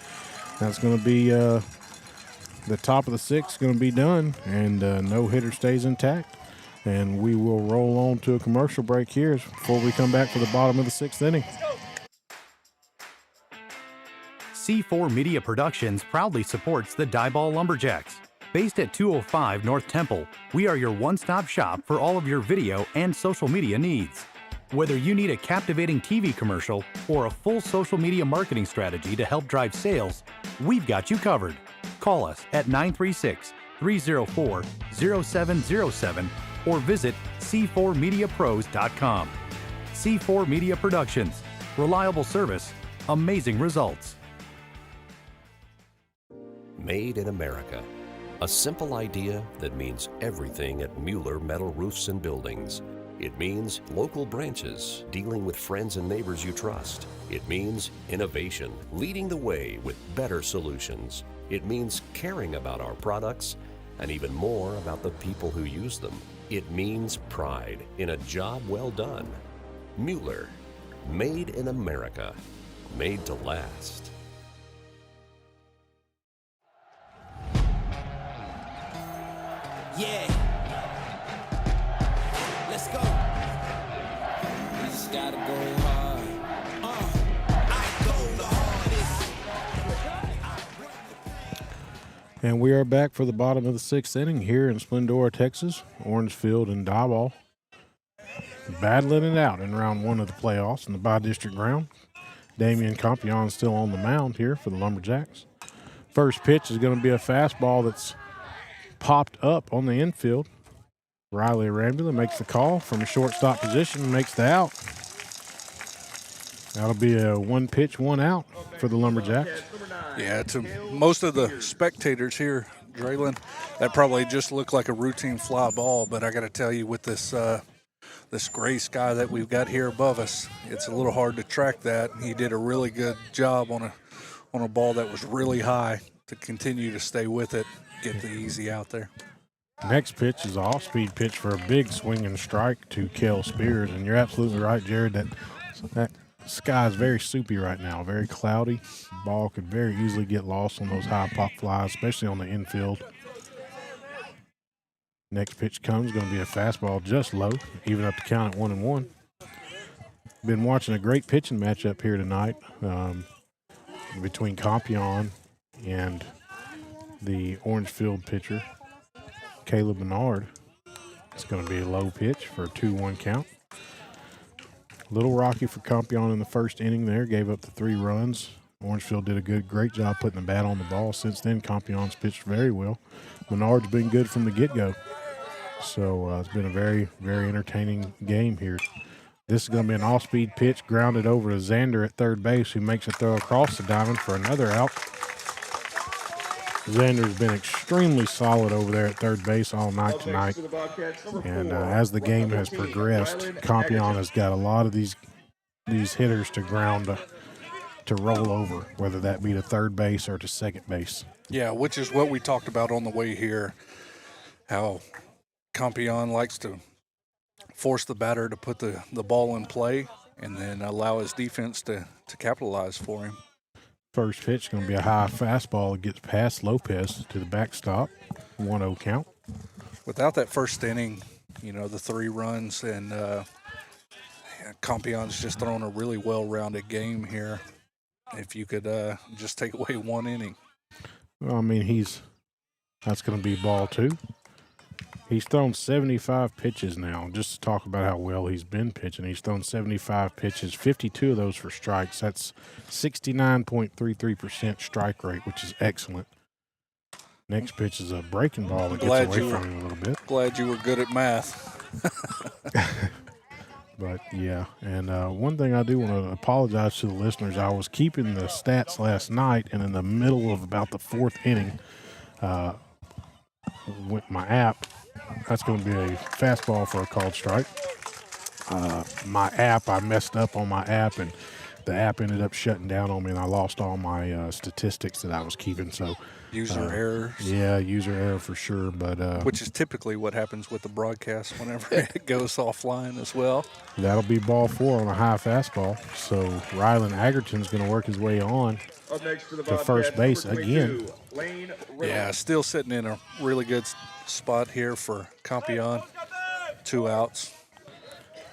That's going to be the top of the 6th going to be done, and no hitter stays intact. And we will roll on to a commercial break here before we come back for the bottom of the 6th inning. C4 Media Productions proudly supports the Diboll Lumberjacks. Based at 205 North Temple, we are your one-stop shop for all of your video and social media needs. Whether you need a captivating TV commercial or a full social media marketing strategy to help drive sales, we've got you covered. Call us at 936-304-0707 or visit c4mediapros.com. C4 Media Productions. Reliable service, amazing results. Made in America. A simple idea that means everything at Mueller Metal Roofs and Buildings. It means local branches, dealing with friends and neighbors you trust. It means innovation, leading the way with better solutions. It means caring about our products and even more about the people who use them. It means pride in a job well done. Mueller, made in America, made to last. Yeah. Let's go. We just gotta go hard. I go the hardest. And we are back for the bottom of the 6th inning here in Splendora, Texas. Orangefield and Diboll battling it out in round 1 of the playoffs in the bi-district round. Damian Compion still on the mound here for the Lumberjacks. First pitch is going to be a fastball that's popped up on the infield. Riley Rambula makes the call from a shortstop position and makes the out. That'll be a 1 pitch, 1 out for the Lumberjacks. Yeah, to most of the spectators here, Draylon, that probably just looked like a routine fly ball, but I got to tell you, with this this gray sky that we've got here above us, it's a little hard to track that. He did a really good job on a ball that was really high to continue to stay with it, get the easy out there. Next pitch is an off-speed pitch for a big swing and strike to Kel Spears. And you're absolutely right, Jared, that sky is very soupy right now, very cloudy. Ball could very easily get lost on those high pop flies, especially on the infield. Next pitch comes, going to be a fastball just low, even up to count at 1-1. Been watching a great pitching matchup here tonight between Compion and the Orangefield pitcher, Caleb Bernard. It's going to be a low pitch for a 2-1 count. A little rocky for Compion in the first inning there, gave up the 3 runs. Orangefield did a great job putting the bat on the ball. Since then, Compion's pitched very well. Bernard's been good from the get-go. So it's been a very, very entertaining game here. This is going to be an off-speed pitch, grounded over to Xander at third base, who makes a throw across the diamond for another out. Xander's been extremely solid over there at third base all night tonight. And as the game has progressed, Compion has got a lot of these hitters to ground to roll over, whether that be to third base or to second base. Yeah, which is what we talked about on the way here, how Compion likes to force the batter to put the ball in play and then allow his defense to capitalize for him. First pitch going to be a high fastball that gets past Lopez to the backstop, 1-0 count. Without that first inning, the 3 runs, and Compion's just thrown a really well-rounded game here. If you could just take away 1 inning. Well, I mean, that's going to be ball 2. He's thrown 75 pitches now. Just to talk about how well he's been pitching, he's thrown 75 pitches, 52 of those for strikes. That's 69.33% strike rate, which is excellent. Next pitch is a breaking ball that gets away from him a little bit. Glad you were good at math. But, yeah, and one thing I do want to apologize to the listeners. I was keeping the stats last night, and in the middle of about the fourth inning, with my app, that's going to be a fastball for a called strike. My app, I messed up on my app, and the app ended up shutting down on me, and I lost all my statistics that I was keeping. So User errors. Yeah, user error for sure. But which is typically what happens with the broadcast whenever it goes offline as well. That'll be ball 4 on a high fastball. So Rylan Agerton's going to work his way on to first base again. Yeah, still sitting in a really good spot here for Campion. 2 outs.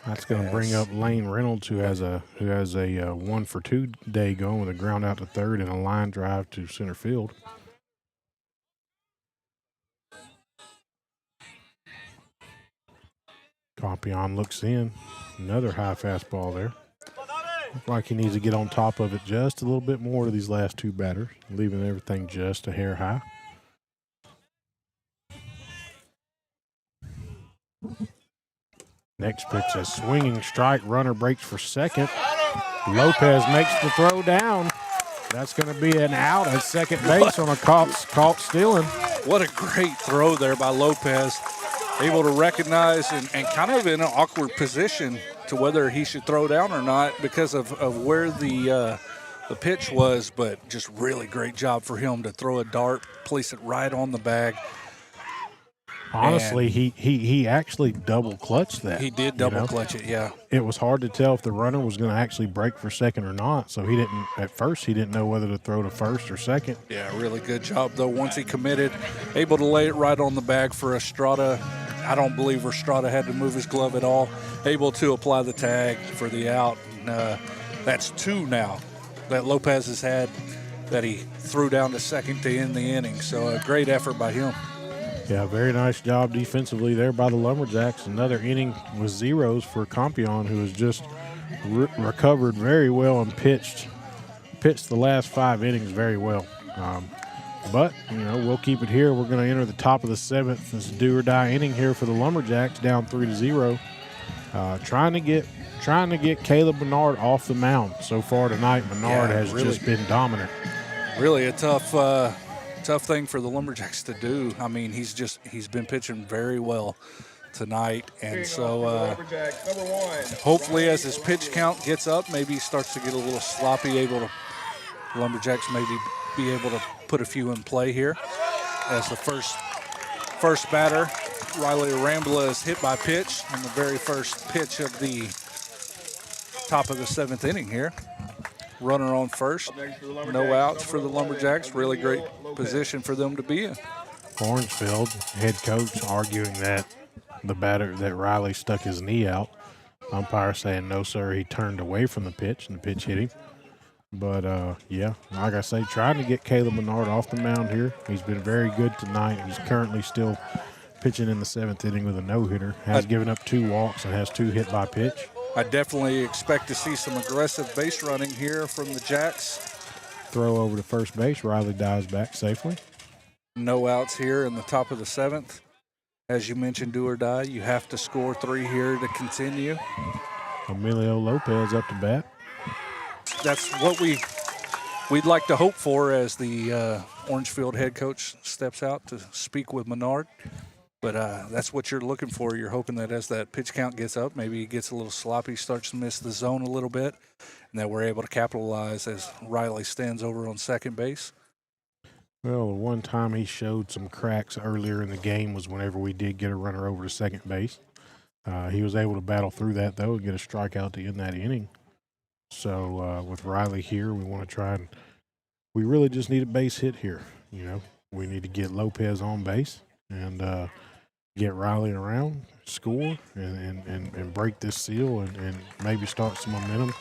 That's going to bring up Lane Reynolds, who has a 1-for-2 day going with a ground out to third and a line drive to center field. Campion looks in. Another high fastball there. Looks like he needs to get on top of it just a little bit more to these last 2 batters, leaving everything just a hair high. Next pitch, a swinging strike. Runner breaks for second. Lopez makes the throw down. That's going to be an out at second base on a caught stealing. What a great throw there by Lopez. Able to recognize and kind of in an awkward position to whether he should throw down or not because of where the pitch was, but just really great job for him to throw a dart, place it right on the bag. Honestly, he actually double clutched that. He did double clutch it, yeah. It was hard to tell if the runner was going to actually break for second or not. So at first he didn't know whether to throw to first or second. Yeah, really good job though. Once he committed, able to lay it right on the bag for Estrada. I don't believe Estrada had to move his glove at all. Able to apply the tag for the out. And, that's 2 now that Lopez has had that he threw down to second to end the inning. So a great effort by him. Yeah, very nice job defensively there by the Lumberjacks. Another inning with zeros for Campion, who has just recovered very well and pitched the last 5 innings very well. But, we'll keep it here. We're going to enter the top of the 7th. This do-or-die inning here for the Lumberjacks, down 3-0. Trying to get Caleb Menard off the mound. So far tonight, Menard has really just been dominant. Really a tough thing for the Lumberjacks to do. I mean, he's been pitching very well tonight, and so hopefully as his pitch count gets up, maybe he starts to get a little sloppy. Lumberjacks maybe be able to put a few in play here. As the first batter, Riley Rambla is hit by pitch in the very first pitch of the top of the 7th inning here. Runner on first, no outs for the Lumberjacks. Really great position for them to be in. Orangefield head coach arguing that the batter, that Riley stuck his knee out. Umpire saying no, sir, he turned away from the pitch and the pitch hit him. But, yeah, like I say, trying to get Caleb Menard off the mound here. He's been very good tonight. He's currently still pitching in the 7th inning with a no-hitter. Has given up 2 walks and has 2 hit by pitch. I definitely expect to see some aggressive base running here from the Jacks. Throw over to first base. Riley dives back safely. No outs here in the top of the 7th. As you mentioned, do or die. You have to score 3 here to continue. Emilio Lopez up to bat. That's what we'd like to hope for as the Orangefield head coach steps out to speak with Menard. But that's what you're looking for. You're hoping that as that pitch count gets up, maybe he gets a little sloppy, starts to miss the zone a little bit, and that we're able to capitalize as Riley stands over on second base. Well, the one time he showed some cracks earlier in the game was whenever we did get a runner over to second base. He was able to battle through that, though, and get a strikeout to end that inning. So with Riley here, we want to try and we really just need a base hit here. We need to get Lopez on base and get Riley around, score, and break this seal and maybe start some momentum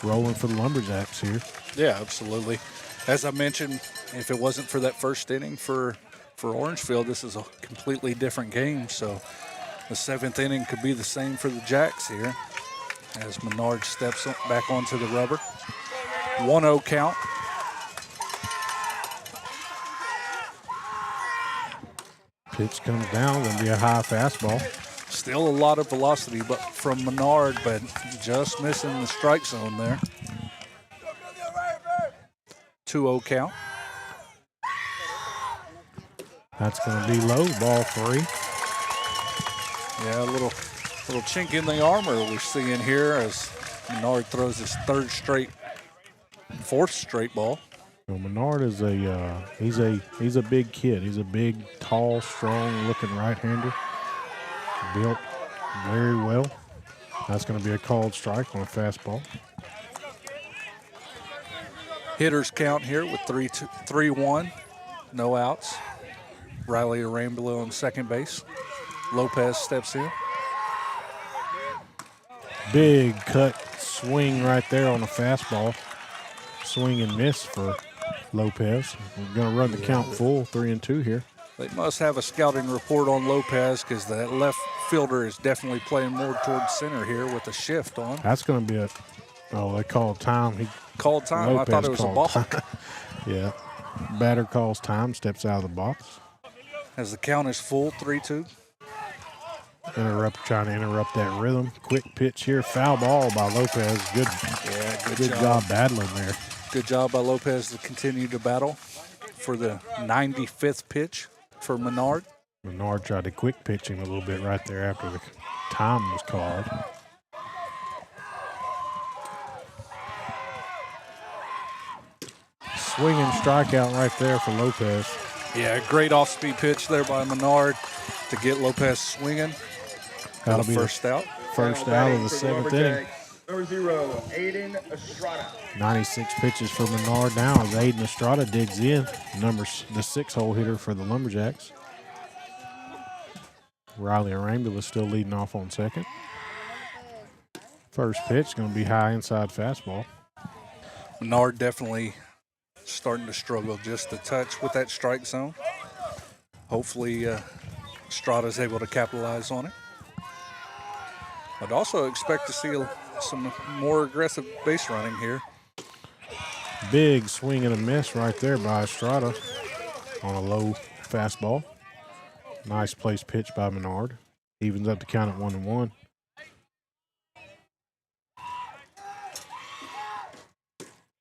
rolling for the Lumberjacks here. Yeah, absolutely. As I mentioned, if it wasn't for that first inning for Orangefield, this is a completely different game. So the 7th inning could be the same for the Jacks here as Menard steps back onto the rubber. 1-0 count. Pitch comes down, going to be a high fastball. Still a lot of velocity but from Menard, but just missing the strike zone there. 2-0 count. That's going to be low, ball 3. Yeah, a little chink in the armor we're seeing here as Menard throws his fourth straight ball. Well, Menard is he's a big kid. He's a big, tall, strong-looking right-hander. Built very well. That's going to be a called strike on a fastball. Hitters count here with 3-1, no outs. Riley Arambula on second base. Lopez steps in. Big cut swing right there on a fastball. Swing and miss for Lopez. We're going to run the count full, 3-2 here. They must have a scouting report on Lopez because that left fielder is definitely playing more towards center here with a shift on. That's going to be they called time. He called time? Lopez I thought it was a ball. Yeah. Batter calls time, steps out of the box. As the count is full, 3-2. Trying to interrupt that rhythm. Quick pitch here, foul ball by Lopez. Good job battling there. Good job by Lopez to continue to battle for the 95th pitch for Menard. Menard tried to quick pitch him a little bit right there after the time was called. Swinging strikeout right there for Lopez. Yeah, great off-speed pitch there by Menard to get Lopez swinging. That'll be first out. First out of the 7th inning. Number 0, Aiden Estrada. 96 pitches for Menard now as Aiden Estrada digs in. The 6-hole hitter for the Lumberjacks. Riley Arambula still leading off on second. First pitch going to be high inside fastball. Menard definitely starting to struggle just a touch with that strike zone. Hopefully Estrada's able to capitalize on it. I'd also expect to see some more aggressive base running here. Big swing and a miss right there by Estrada on a low fastball. Nice place pitch by Menard. Evens up the count at 1-1.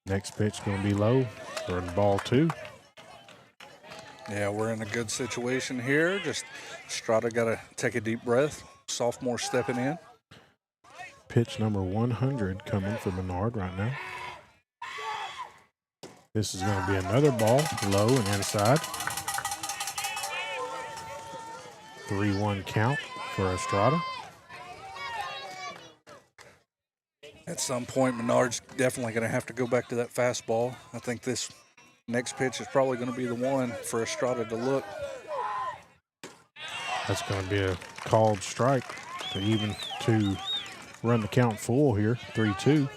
Next pitch going to be low for ball 2. Yeah, we're in a good situation here. Just Estrada got to take a deep breath. Sophomore stepping in. Pitch number 100 coming for Menard right now. This is going to be another ball, low and inside. 3-1 count for Estrada. At some point, Menard's definitely going to have to go back to that fastball. I think this next pitch is probably going to be the one for Estrada to look. That's going to be a called strike to run the count full here, 3-2.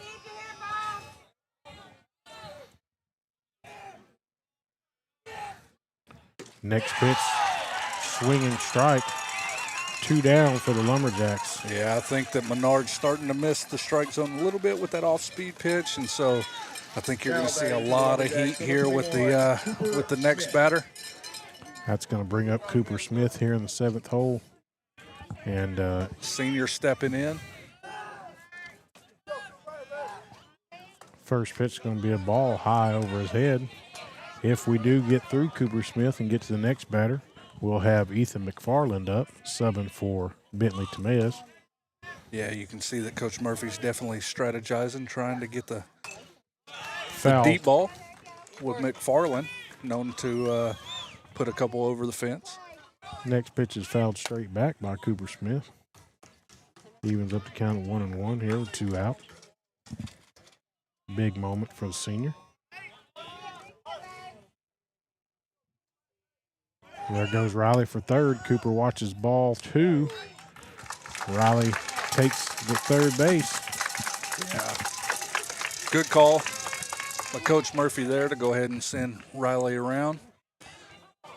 Next pitch, swinging strike. 2 down for the Lumberjacks. Yeah, I think that Menard's starting to miss the strike zone a little bit with that off-speed pitch, and so I think you're going to see a lot of heat here with the next batter. That's going to bring up Cooper Smith here in the 7th hole. And senior stepping in. First pitch is going to be a ball high over his head. If we do get through Cooper Smith and get to the next batter, we'll have Ethan McFarland up, subbing for Bentley Tomez. Yeah, you can see that Coach Murphy's definitely strategizing, trying to get the Foul. deep ball with McFarland, known to put a couple over the fence. Next pitch is fouled straight back by Cooper Smith. Evens up the count at 1-1 here with 2 out. Big moment for the senior. There goes Riley for third. Cooper watches ball 2. Riley takes the third base. Yeah. Good call by Coach Murphy there to go ahead and send Riley around.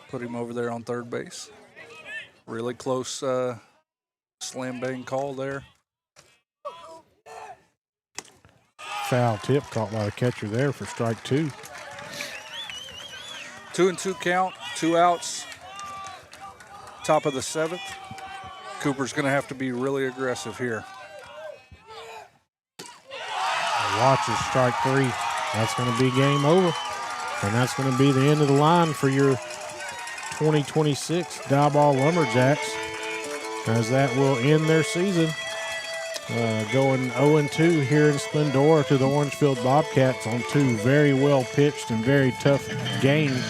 Put him over there on third base. Really close slam bang call there. Foul tip caught by the catcher there for strike 2. 2-2 count, 2 outs. Top of the 7th. Cooper's going to have to be really aggressive here. Watch is strike 3. That's going to be game over. And that's going to be the end of the line for your 2026 Diboll Lumberjacks, as that will end their season. Going 0-2 here in Splendora to the Orangefield Bobcats on 2 very well pitched and very tough games.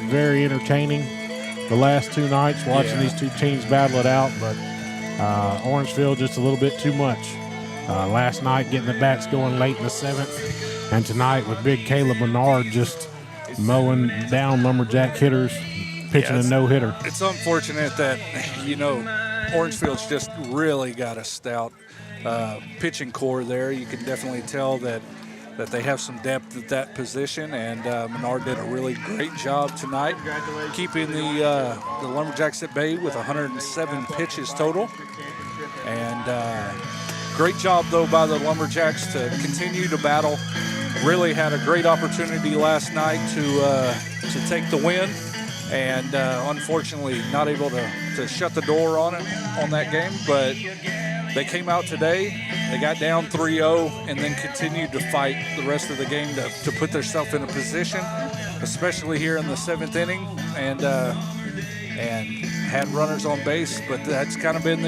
Very entertaining the last 2 nights watching these 2 teams battle it out, but Orangefield just a little bit too much. Last night getting the bats going late in the 7th, and tonight with big Caleb Menard just mowing down Lumberjack hitters, pitching a no-hitter. It's unfortunate that, Orangefield's just really got a stout pitching core there. You can definitely tell that they have some depth at that position, and Menard did a really great job tonight keeping the Lumberjacks at bay with 107 pitches total. And great job, though, by the Lumberjacks to continue to battle. Really had a great opportunity last night to take the win, and unfortunately not able to shut the door on that game. But they came out today, they got down 3-0, and then continued to fight the rest of the game to put themselves in a position, especially here in the 7th inning, and had runners on base. But that's kind of been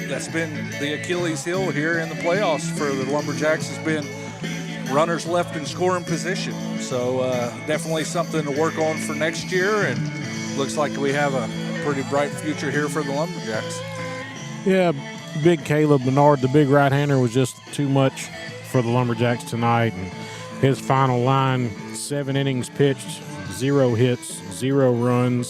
that's been the Achilles heel here in the playoffs for the Lumberjacks, has been runners left in scoring position. So definitely something to work on for next year, and looks like we have a pretty bright future here for the Lumberjacks. Yeah, big Caleb Menard, the big right-hander, was just too much for the Lumberjacks tonight. And his final line, 7 innings pitched, 0 hits, 0 runs,